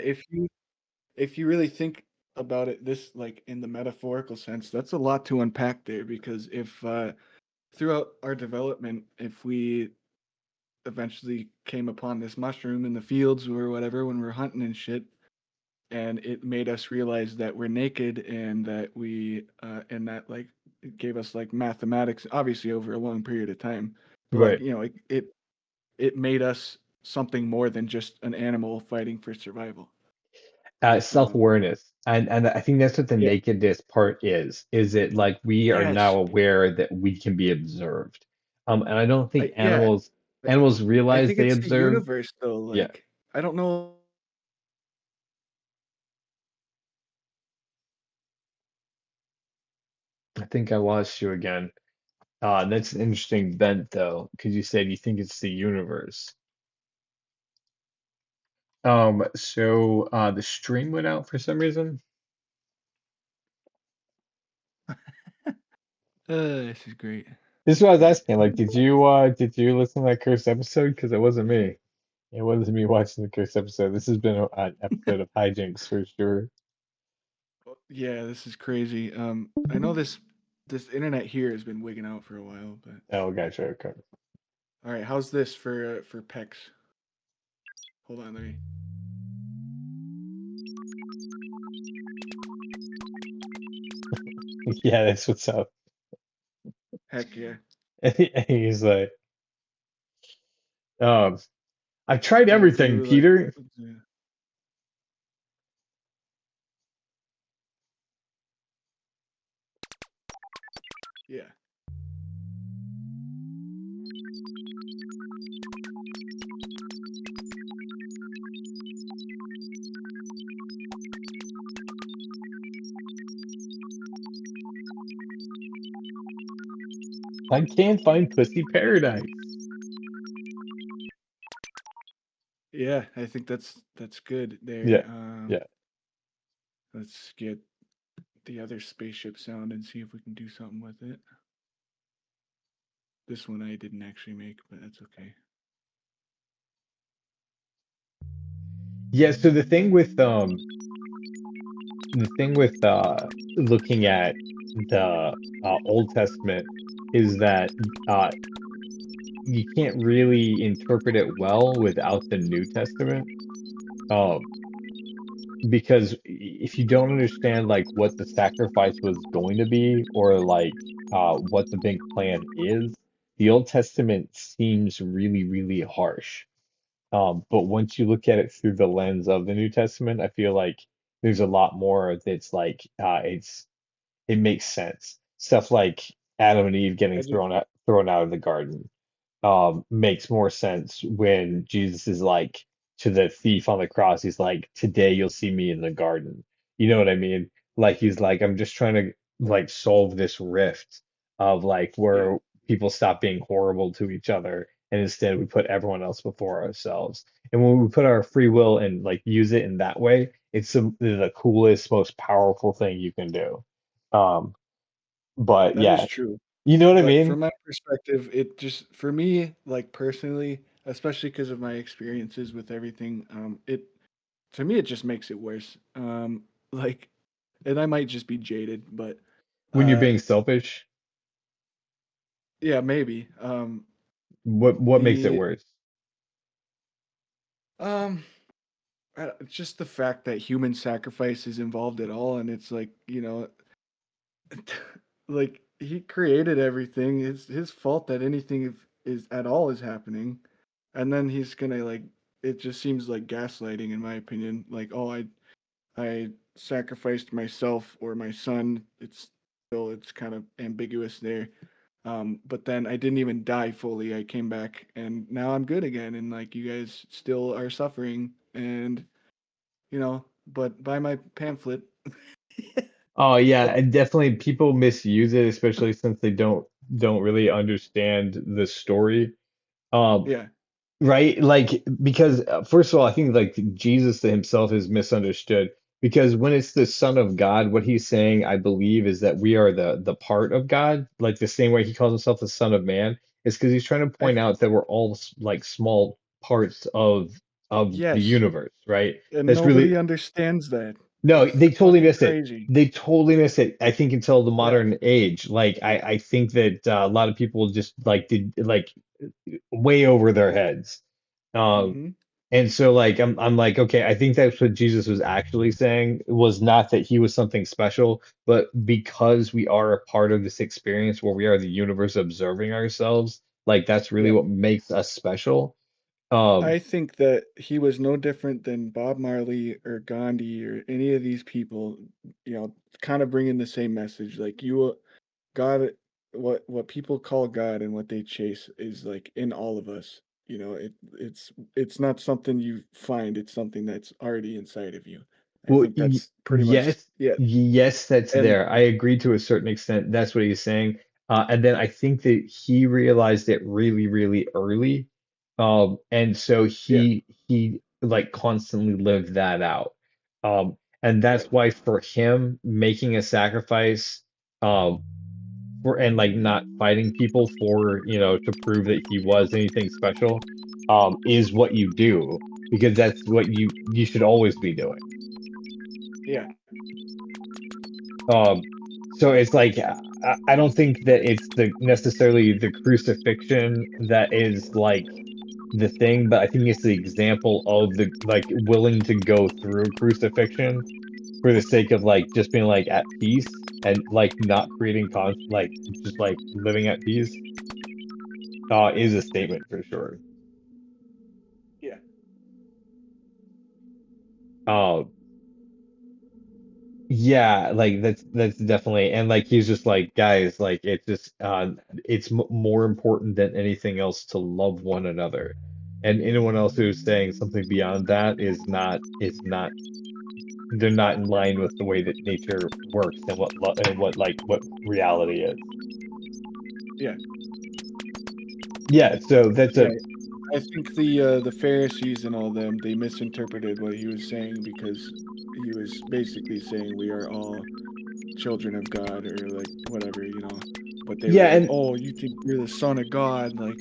if you really think about it, this like in the metaphorical sense, that's a lot to unpack there. Because if throughout our development, if we eventually came upon this mushroom in the fields or whatever when we're hunting and shit, and it made us realize that we're naked and that and that like it gave us like mathematics obviously over a long period of time, but like Right. you know it made us something more than just an animal fighting for survival. um Self-awareness. And I think that's what the yeah, nakedness part is it like we are now yes, aware that we can be observed. And I don't think yeah, animals I realize think they it's the observe. universe though, Yeah. like I don't know. I think I lost you again. That's an interesting bent though, because you said you think it's the universe. So the stream went out for some reason. This is great. This is what I was asking. Like, did you listen to that cursed episode? Because it wasn't me. It wasn't me watching the cursed episode. This has been an episode of hijinks for sure. Yeah, this is crazy. I know this internet here has been wigging out for a while, but Oh, gotcha. Okay. all right, how's this for pecs? Hold on, let me. Yeah, that's what's up. Heck yeah. He's like, um, I've tried We'll everything, do like Peter. yeah. I can't find pussy paradise. Yeah, I think that's good there. Yeah, yeah. Let's get the other spaceship sound and see if we can do something with it. This one I didn't actually make, but that's okay. Yeah, so the thing with looking at the Old Testament is that you can't really interpret it well without the New Testament. Um, because if you don't understand like what the sacrifice was going to be or like what the big plan is, the Old Testament seems really, really harsh. But once you look at it through the lens of the New Testament, I feel like there's a lot more that's like it makes sense. Stuff like Adam and Eve getting I just thrown out of the garden makes more sense when Jesus is like to the thief on the cross, he's like, "Today you'll see me in the garden." You know what I mean? Like he's like, "I'm just trying to like solve this rift of like yeah, where people stop being horrible to each other and instead we put everyone else before ourselves." And when we put our free will and like use it in that way, it's the coolest, most powerful thing you can do. Um, but that is yeah, true. you know what I But mean? from my perspective, it just for me, like personally, especially because of my experiences with everything, it to me it just makes it worse. Like, and I might just be jaded, but When you're uh, being selfish, yeah, maybe. what makes it The worse? um, just the fact that human sacrifice is involved at all, and it's like like he created everything. It's his fault that anything is at all is happening, and then he's gonna like it just seems like gaslighting in my opinion. Like, oh, I sacrificed myself or my son. It's kind of ambiguous there. But then I didn't even die fully. I came back and now I'm good again. And like you guys still are suffering and but buy my pamphlet. Oh yeah, and definitely people misuse it, especially since they don't really understand the story. Um, Yeah. right? Like because first of all, I think like Jesus himself is misunderstood because when it's the Son of God, what he's saying, I believe, is that we are the part of God, like the same way he calls himself the Son of Man, is because he's trying to I point out that we're all like small parts of the Yes. universe, right? And That's nobody really understands that. no, It's they totally fucking miss it. crazy. They totally miss it. I think until the Yeah. modern age, like I think that a lot of people just like did like way over their heads. Um, Hmm. and so like I'm like, okay, I think that's what Jesus was actually saying was not that he was something special, but because we are a part of this experience where we are the universe observing ourselves, like that's really Yeah. what makes us special. Um, I think that he was no different than Bob Marley or Gandhi or any of these people, kind of bringing the same message. Like God, what people call God and what they chase is like in all of us. It's not something you find, it's something that's already inside of you. I Well, think that's pretty much yes, yeah. yes, that's And there. I agree to a certain extent. That's what he's saying. And then I think that he realized it really, really early. And so yeah, he like constantly lived that out. And yeah, that's why for him making a sacrifice, um, for and like not fighting people for, to prove that he was anything special, is what you do because that's what you should always be doing. yeah, Um, so it's like I don't think that it's the necessarily the crucifixion that is like the thing, but I think it's the example of the like willing to go through crucifixion for the sake of like just being like at peace and like not creating like just like living at peace is a statement for sure. yeah, Uh, Yeah, like that's definitely and like he's just like guys, like it's just it's m more important than anything else to love one another. And anyone else who's saying something beyond that is not they're not in line with the way that nature works and what lo and what reality is. yeah, Yeah, so that's yeah. a I think the Pharisees and all them, they misinterpreted what he was saying because he was basically saying we are all children of God or like whatever, you know. But they were Yeah, like, and "Oh, you think you're the son of God?" Like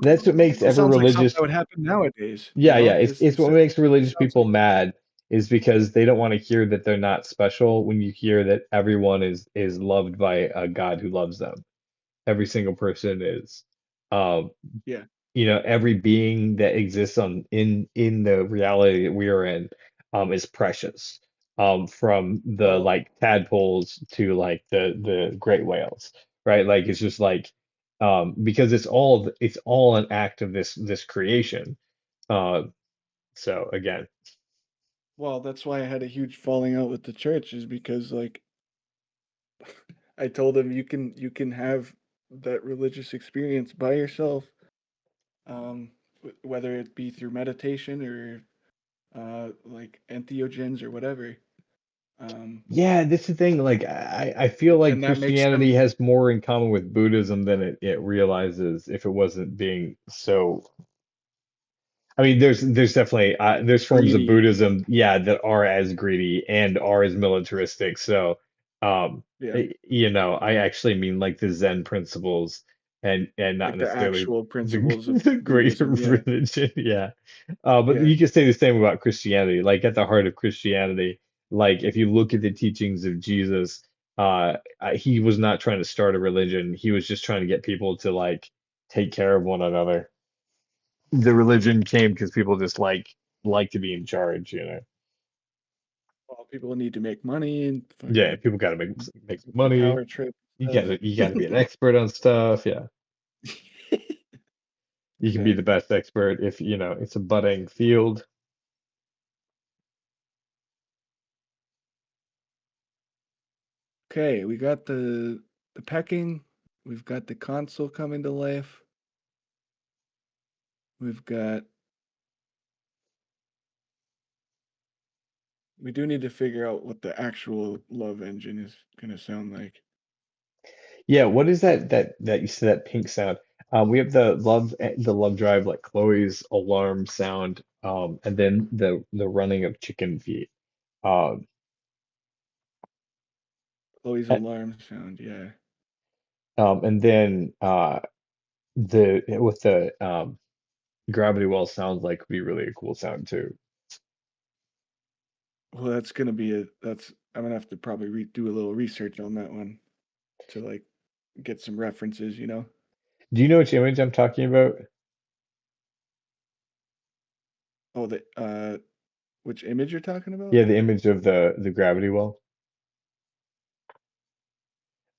that's what makes it every sounds like something religious that would happen nowadays, you yeah, know? yeah. It's It what sounds makes it religious sounds people like mad is because they don't want to hear that they're not special when you hear that everyone is loved by a God who loves them. Every single person is. Um, yeah. every being that exists in the reality that we are in is precious. From the Well, like tadpoles to like the great whales, right? Like it's just like because it's all an act of this creation. Uh, so again, well, that's why I had a huge falling out with the church is because like I told them you can have that religious experience by yourself, whether it be through meditation or like entheogens or whatever. Um, yeah, this is the thing. Like I feel like and that makes them Christianity has more in common with Buddhism than it realizes if it wasn't being so. I mean, there's definitely there's forms of greedy. Buddhism, yeah, that are as greedy and are as militaristic. So, Yeah, I actually mean like the Zen principles and not like the necessarily actual the principles of the greater Buddhism. Yeah, religion. Yeah. But yeah. you can say the same about Christianity. Like at the heart of Christianity, like if you look at the teachings of Jesus, he was not trying to start a religion. He was just trying to get people to like take care of one another. The religion came because people just like to be in charge. Well, people need to make money and Yeah, fucking people gotta make some money. power trip You stuff. gotta be an expert on stuff. Yeah, you can be the Exactly. best expert if it's a budding field. Okay, we got the pecking. We've got the console coming to life. We've got we do need to figure out what the actual love engine is gonna sound like. Yeah, what is that you said that pink sound? We have the love drive like Chloe's alarm sound, and then the running of chicken feet. Um, Chloe's a- alarm sound, yeah. and then the with the gravity well sounds like would be really a cool sound too. Well, that's gonna be a that's I'm gonna have to probably do a little research on that one to like get some references, you know? Do you know which image I'm talking about? Oh, the which image you're talking about? Yeah, the image of the gravity well.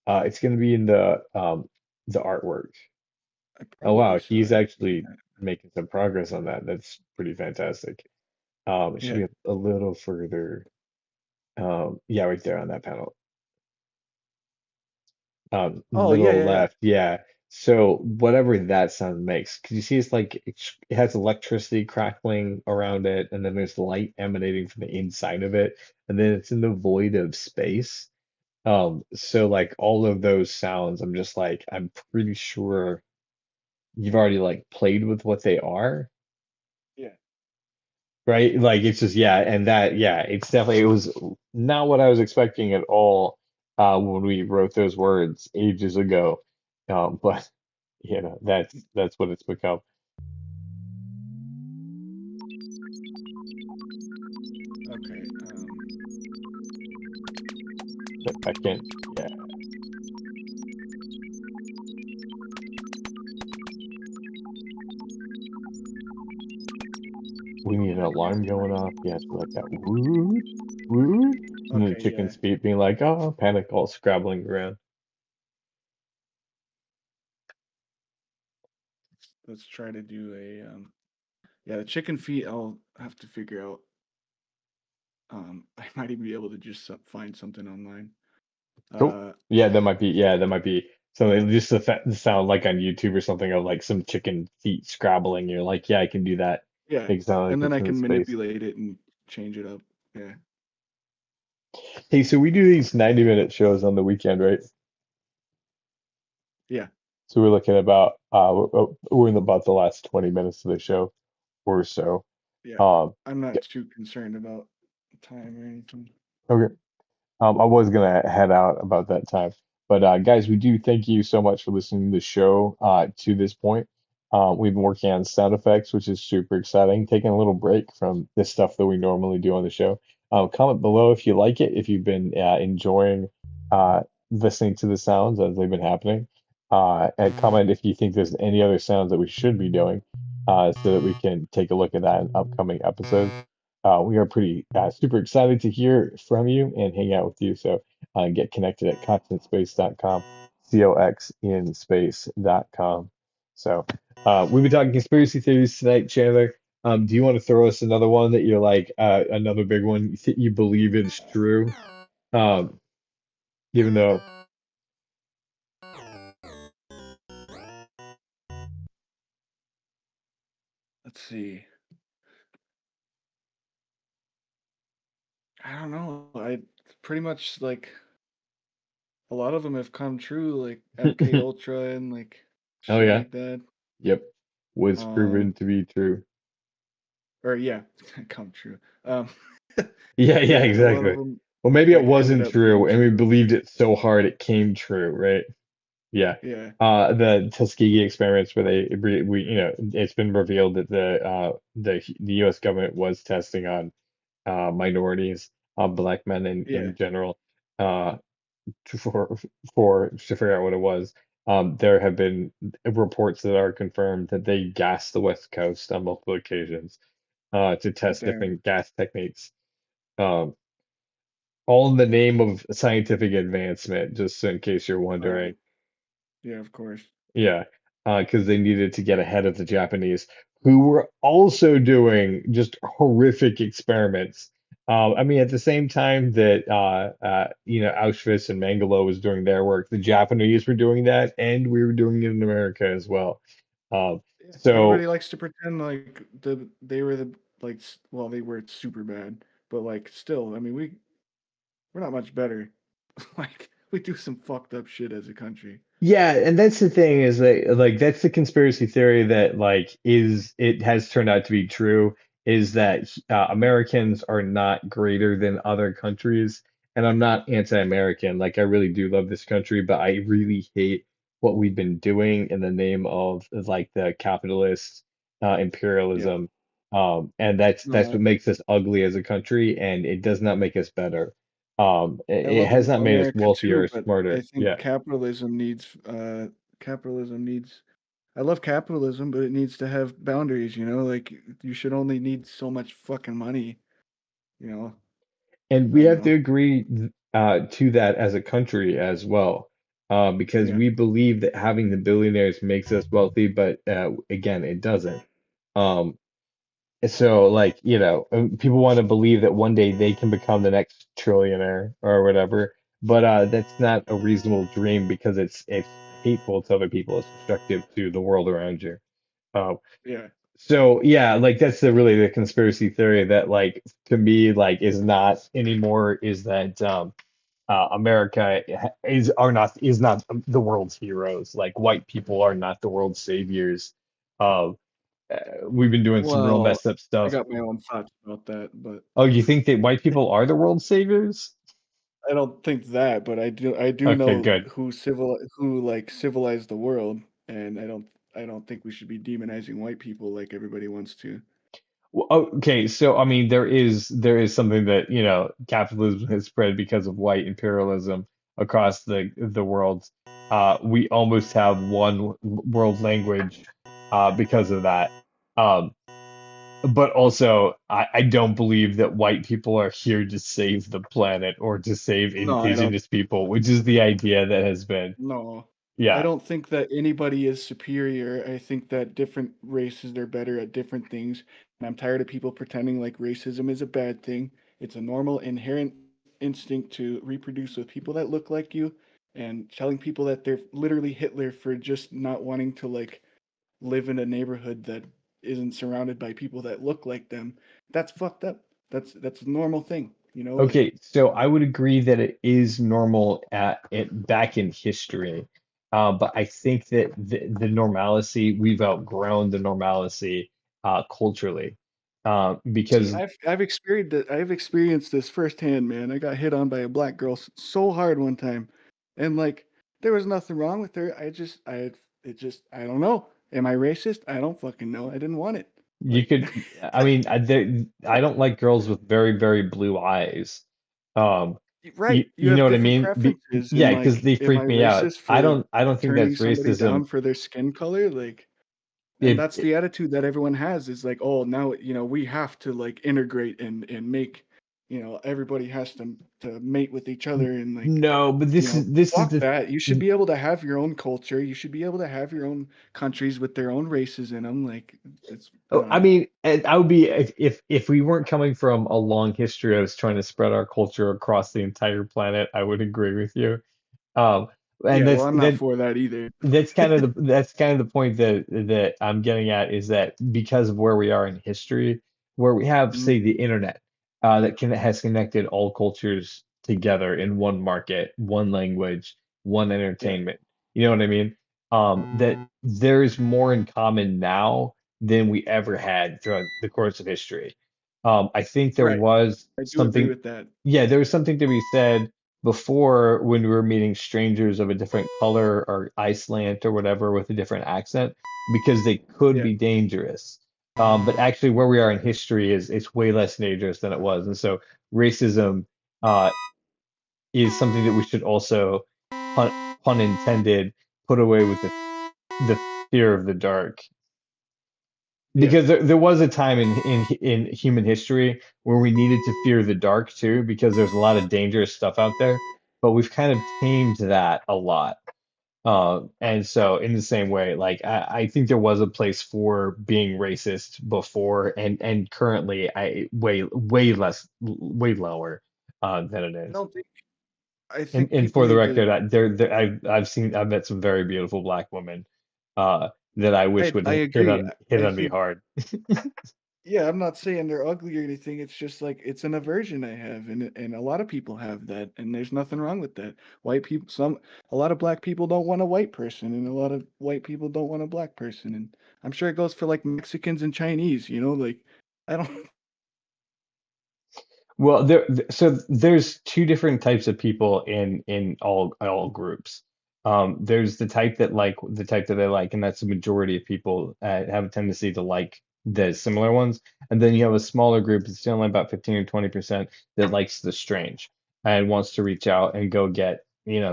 It's going to be in the artwork. I Oh probably wow, saw he's it. actually Yeah. making some progress on that. That's pretty fantastic. It should Yeah. be a little further. Yeah, right there on that panel. Oh, yeah, Middle yeah, yeah. left. Yeah. So whatever that sound makes, because you see it's like it has electricity crackling around it, and then there's light emanating from the inside of it, and then it's in the void of space. So like all of those sounds, I'm just like, I'm pretty sure you've already like played with what they are, Yeah. right? Like it's just yeah, and that yeah, it was not what I was expecting at all when we wrote those words ages ago. But that's what it's become. Okay. I can't yeah. We need an alarm going off. Yeah, so like that woo woo, and then the Okay, chicken's yeah. feet being like, oh, panic all scrabbling around. Let's try to do a yeah, the chicken feet I'll have to figure out. I might even be able to just find something online. Cool. Uh Yeah, that might be something just the sound like on YouTube or something of like some chicken feet scrabbling. You're like, yeah, I can do that. yeah. Make it sound like And then it's I in can space. manipulate it and change it up. Yeah. Hey, so we do these 90-minute shows on the weekend, right? Yeah. So we're looking at about we're in about the last 20 minutes of the show or so. Yeah, Um, I'm not too concerned about time or anything. okay. I was gonna head out about that time, but guys, we do thank you so much for listening to the show to this point. We've been working on sound effects, which is super exciting. Taking a little break from the stuff that we normally do on the show. Comment below if you like it, if you've been enjoying uh, listening to the sounds as they've been happening. And comment if you think there's any other sounds that we should be doing, so that we can take a look at that in upcoming episodes. We are pretty super excited to hear from you and hang out with you. So get connected at coxinspace.com, coxinspace.com. So we've been talking conspiracy theories tonight, Chandler. Do you want to throw us another one that you're like another big one you believe is true? Um, even though, Let's see. I don't know. I pretty much like a lot of them have come true, like MK oh Ultra and like shit yeah, like that. yep, was Um, proven to be true. or yeah, come true. Um, Yeah, yeah, yeah, a lot of exactly. them Well, maybe it like ended wasn't up being true, and we true. believed it so hard it came true, right? Yeah. Yeah, The Tuskegee experiments where it's been revealed that the U.S. government was testing on minorities, black men yeah, in general, uh, for to figure out what it was. There have been reports that are confirmed that they gassed the West Coast on multiple occasions, to test damn. different gas techniques. Um, all in the name of scientific advancement, just in case you're Uh, wondering. yeah, of course. Yeah, because they needed to get ahead of the Japanese, who were also doing just horrific experiments. I mean, at the same time that Auschwitz and Mengele was doing their work, the Japanese were doing that, and we were doing it in America as well. Um, Yeah, so everybody likes to pretend like they were the like well they were super bad, but like still, I mean we're not much better. Like we do some fucked up shit as a country. yeah, and that's the thing is that like that's the conspiracy theory that like is it has turned out to be true is that Americans are not greater than other countries. And I'm not anti-American. Like I really do love this country, but I really hate what we've been doing in the name of like the capitalist Yeah. imperialism. And that's No, what makes us ugly as a country, and it does not make us better. I It love has not made us America wealthier too, or but I smarter. think Yeah. capitalism needs I love capitalism, but it needs to have boundaries, you know? Like you should only need so much fucking money, you know? And I we don't have know. to agree to that as a country as well, because Yeah. we believe that having the billionaires makes us wealthy, but again, it doesn't. Um, so, like, people want to believe that one day they can become the next trillionaire or whatever, but that's not a reasonable dream because it's hateful to other people. It's destructive to the world around you. Uh, Yeah. so yeah, like that's the conspiracy theory that like to me like is not anymore is that America is not the world's heroes. Like white people are not the world's saviors. Uh, we've been doing some real Well, messed up I stuff. got my own thoughts about that, but Oh, you think that white people are the world's saviors? I don't think that, but I do Okay, know good. who like civilized the world, and I don't think we should be demonizing white people like everybody wants to. Well, okay, so I mean, there is something that capitalism has spread because of white imperialism across the world. We almost have one world language because of that. Um, but also, I don't believe that white people are here to save the planet or to save No, I don't. indigenous people, which is the idea that has been. No, I Yeah. don't think that anybody is superior. I think that different races are better at different things, and I'm tired of people pretending like racism is a bad thing. It's a normal, inherent instinct to reproduce with people that look like you, and telling people that they're literally Hitler for just not wanting to like live in a neighborhood that isn't surrounded by people that look like them. That's fucked up. That's a normal thing, you know, like Okay, so I would agree that it is normal at it back in history. But I think that the normalcy, we've outgrown the normalcy culturally. See, Because I've experienced this firsthand, man. I got hit on by a black girl so hard one time, and like there was nothing wrong with her. I don't know. Am I racist? I don't fucking know. I didn't want it. you Like, could, I mean, I don't like girls with very, very blue eyes. Um, right? You you know have what I different mean? preferences, and Yeah, because like, they am I freak me out. racist for I don't think turning that's somebody racism. down for their skin color? Like, and If that's the attitude that everyone has is like, oh, now we have to like integrate and make everybody has to mate with each other and like no, but this is fuck the that. You should be able to have your own culture. You should be able to have your own countries with their own races in them. Like it's I oh, don't I know. mean, and I would be if we weren't coming from a long history of us trying to spread our culture across the entire planet, I would agree with you. Um, and Yeah, well, I'm not for that either. that's kind of the point that I'm getting at is that because of where we are in history, where we have, Mhm. say, the internet, that can has connected all cultures together in one market, one language, one Yeah. entertainment. You know what I mean? That there is more in common now than we ever had throughout the course of history. I think there Right. was I do agree something, with that. yeah, there was something to be said before when we were meeting strangers of a different color or eye slant or whatever with a different accent because they could Yeah. be dangerous. But actually, where we are in history is it's way less dangerous than it was, and so racism uh, is something that we should also, pun, pun intended, put away with the fear of the dark. Yeah. Because there was a time in human history where we needed to fear the dark too, because there's a lot of dangerous stuff out there. But we've kind of tamed that a lot. And so in the same way, like I think there was a place for being racist before, and currently I way less, way lower than it I is. don't think I think And people for the need to record, I've met some very beautiful black women that I wish would I agree. hit I on me think hard. yeah, I'm not saying they're ugly or anything. It's just like it's an aversion I have, and a lot of people have that, and there's nothing wrong with that. White people, a lot of black people don't want a white person, and a lot of white people don't want a black person, and I'm sure it goes for like Mexicans and Chinese. Like I don't. Well, so there's two different types of people in all groups. There's the type that I like, and that's the majority of people have a tendency to like the similar ones. And then you have a smaller group, it's only about 15 or 20% that likes the strange and wants to reach out and go get,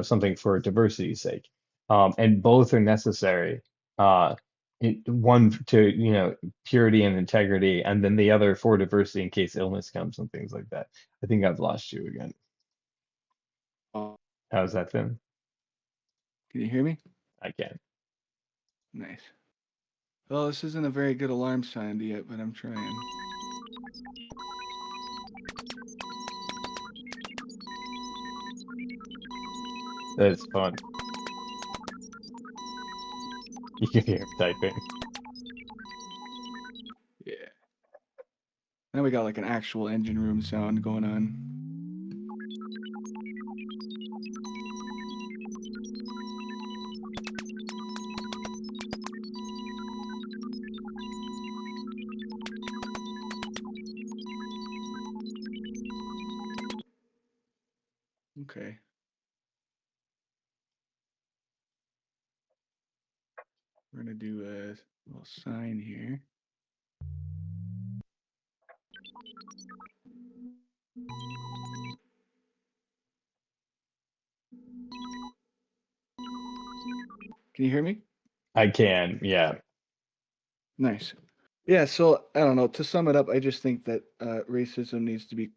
something for diversity's sake. And both are necessary. Uh, one to, purity and integrity, and then the other for diversity in case illness comes and things like that. I think I've lost you again. Oh, How's that then? can you hear me? I can. Nice. Well, this isn't a very good alarm sound yet, but I'm trying. That's fun. You can hear him typing. Yeah. Now we got like an actual engine room sound going on. Okay. We're gonna do a little sign here. Can you hear me? I can, yeah. Nice. Yeah, so I don't know. To sum it up, I just think that racism needs to be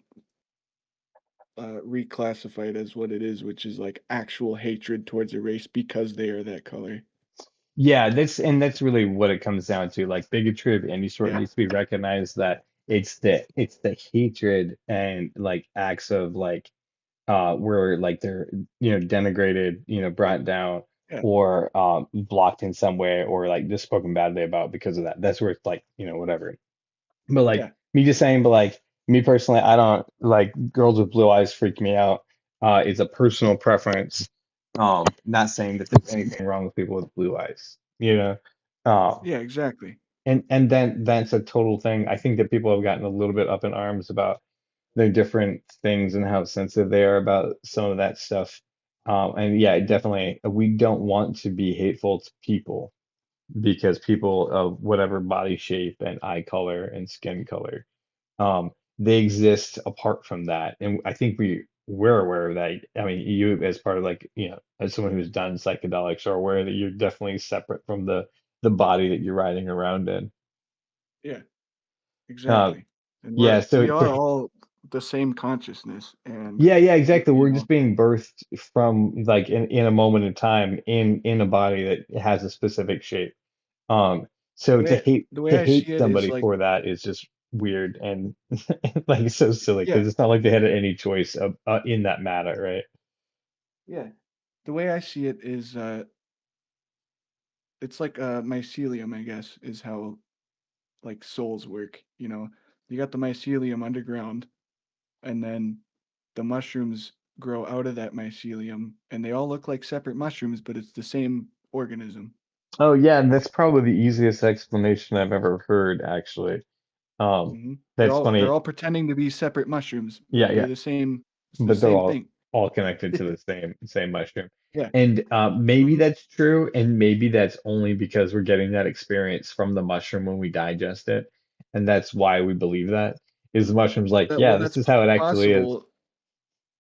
reclassified as what it is, which is like actual hatred towards a race because they are that color. Yeah, that's really what it comes down to. Like bigotry of any sort Yeah, needs to be recognized that it's the hatred and like acts of like where like they're denigrated, brought down yeah, or blocked in some way or like just spoken badly about because of that. That's where it's like, whatever. But like yeah. me just saying, but like me personally, I don't like girls with blue eyes freak me out. It's a personal preference. Not saying that there's anything wrong with people with blue eyes, you know. Um, Yeah, exactly. and then that's a total thing. I think that people have gotten a little bit up in arms about their different things and how sensitive they are about some of that stuff. And yeah, definitely, we don't want to be hateful to people because people of whatever body shape and eye color and skin color, they exist apart from that. And I think we're aware of that. I mean, you as part of like, as someone who's done psychedelics are aware that you're definitely separate from the body that you're riding around in. Yeah, Uh, exactly. And yeah, we so are all the same consciousness, and yeah, we, exactly. We're just being birthed from like in a moment in time in a body that has a specific shape. the So way the way to I hate see it is somebody like, for that is just weird and like so silly yeah, because it's not like they had any choice in that matter, right? yeah. The way I see it is, it's like mycelium, I guess, is how like souls work. You got the mycelium underground, and then the mushrooms grow out of that mycelium, and they all look like separate mushrooms, but it's the same organism. Oh yeah, and that's probably the easiest explanation I've ever heard, actually. hmm They're That's all they're funny. all pretending to be separate mushrooms, Yeah, but yeah. they're the same. It's the But they're same thing. all connected to the same mushroom. Yeah. And maybe hmm that's true, and maybe that's only because we're getting that experience from the mushroom when we digest it, and that's why we believe that. Is the mushroom's like, yeah, Well, this that's is how it actually is. possible,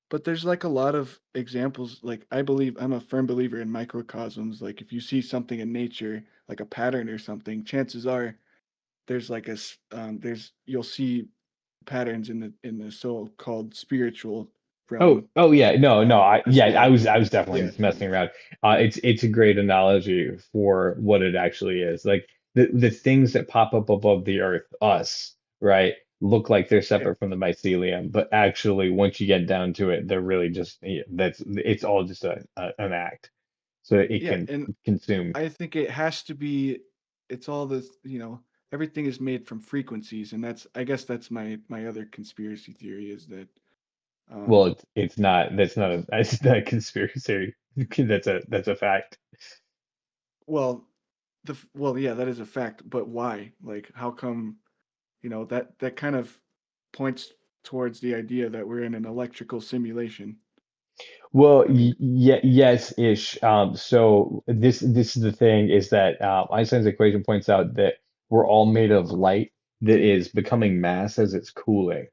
but there's like a lot of examples. Like I believe I'm a firm believer in microcosms. Like if you see something in nature, like a pattern or something, chances are there's like there's you'll see patterns in the so-called spiritual realm Oh yeah, no, as I well. was definitely Yeah, just messing around. It's a great analogy for what it actually is. Like the things that pop up above the earth, us, right, look like they're yeah, separate from the mycelium, but actually, once you get down to it, they're really just that's it's all just an act, so it yeah. can And consume. I think it has to be. It's all this, everything is made from frequencies, and I guess that's my other conspiracy theory is that, Well, um, it's not that's not a conspiracy. That's a fact. well, well, yeah, that is a fact, but why? Like, how come? That kind of points towards the idea that we're in an electrical simulation. Well, I mean, yes, ish. So this is the thing is that Einstein's equation points out that we're all made of light that is becoming mass as it's cooling.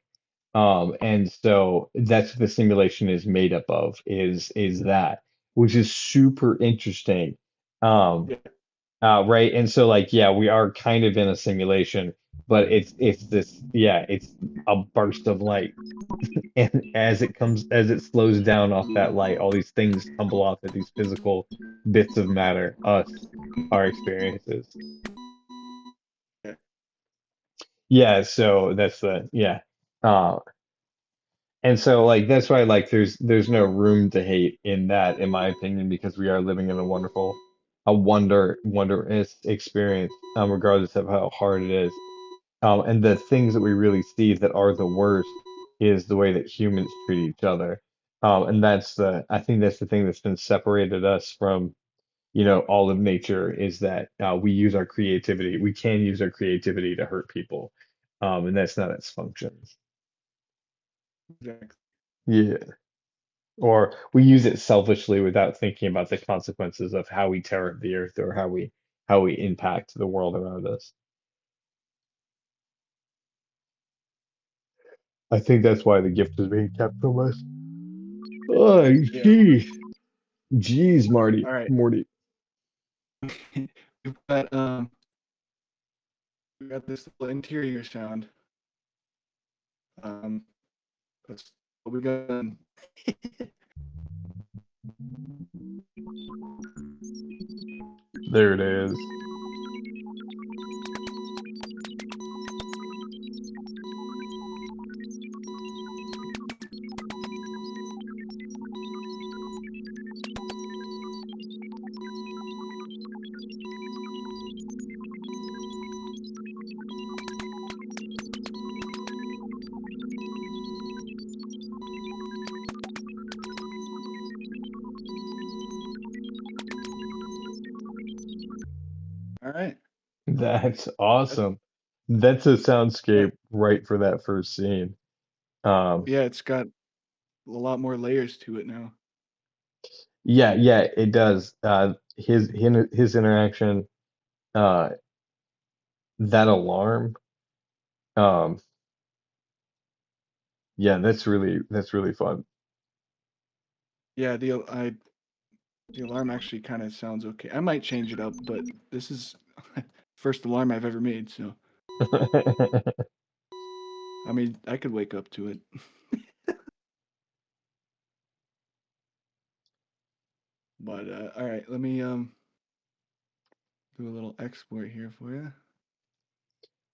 And so that's what the simulation is made up of is that, which is super interesting. Um, yeah, right. And so like yeah, we are kind of in a simulation, but it's this yeah, it's a burst of light. And as it slows down off that light, all these things tumble off of these physical bits of matter, us, our experiences. yeah, Yeah, so that's the yeah. Uh, and so like that's why like there's no room to hate in that, in my opinion, because we are living in a wonderful, wondrous experience, regardless of how hard it is. And the things that we really see that are the worst is the way that humans treat each other. And I think that's the thing that's been separated us from, all of nature is that we use our creativity. We can use our creativity to hurt people. And that's not its function. exactly. Yeah. Or we use it selfishly without thinking about the consequences of how we tear up the earth or how we impact the world around us. I think that's why the gift is being kept from us. Oh, Yeah. geez. Jeez, Marty, All right. Morty. We've got this little interior sound. Um, that's what we got. There it is. All right. That's That's, awesome. That's a yeah, soundscape right for that first scene. Um, yeah, it's got a lot more layers to it now. yeah, yeah, it does. His interaction, uh, that alarm, um, yeah, that's really fun. Yeah, the alarm actually kind of sounds okay. I might change it up, but this is first alarm I've ever made, so I mean, I could wake up to it. But all right, let me do a little export here for you.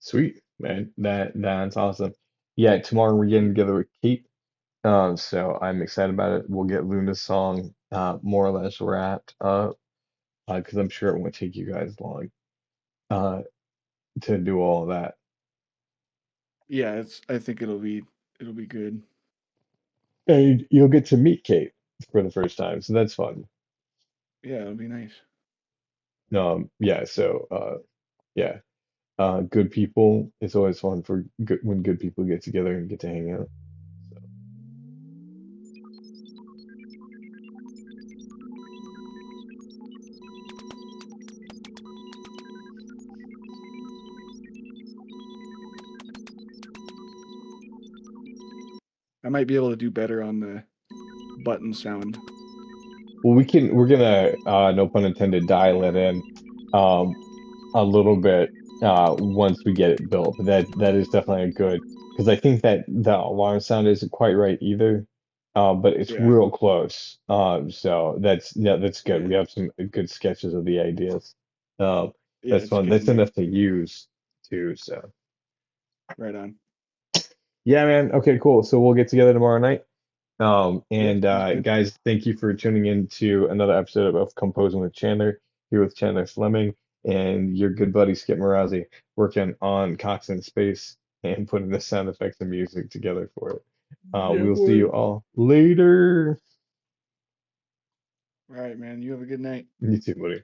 Sweet, man. That's awesome. Yeah, tomorrow we're getting together with Kate. So I'm excited about it. We'll get Luna's song more or less wrapped up because I'm sure it won't take you guys long uh to do all of that. Yeah, it's I think it'll be good. And you'll get to meet Kate for the first time, so that's fun. Yeah, it'll be nice. Yeah, so yeah. Good people. It's always fun for good when good people get together and get to hang out. So I might be able to do better on the button sound. well we're gonna no pun intended dial it in um a little bit once we get it built. But that is definitely a good because I think that the alarm sound isn't quite right either. But it's Yeah, real close. So that's yeah, that's good. yeah, We have some good sketches of the ideas. Um, yeah. that's It's fun. getting That's there. enough to use too. So Right on. yeah, man. Okay, cool. So we'll get together tomorrow night. Yeah, And sounds good. guys, thank you for tuning in to another episode of Composing with Chandler, here with Chandler Fleming and your good buddy Skip Marazzi, working on Cox in Space and putting the sound effects and music together for it. Yeah, We'll see boy. you all later. All right, man. You have a good night. You too, buddy.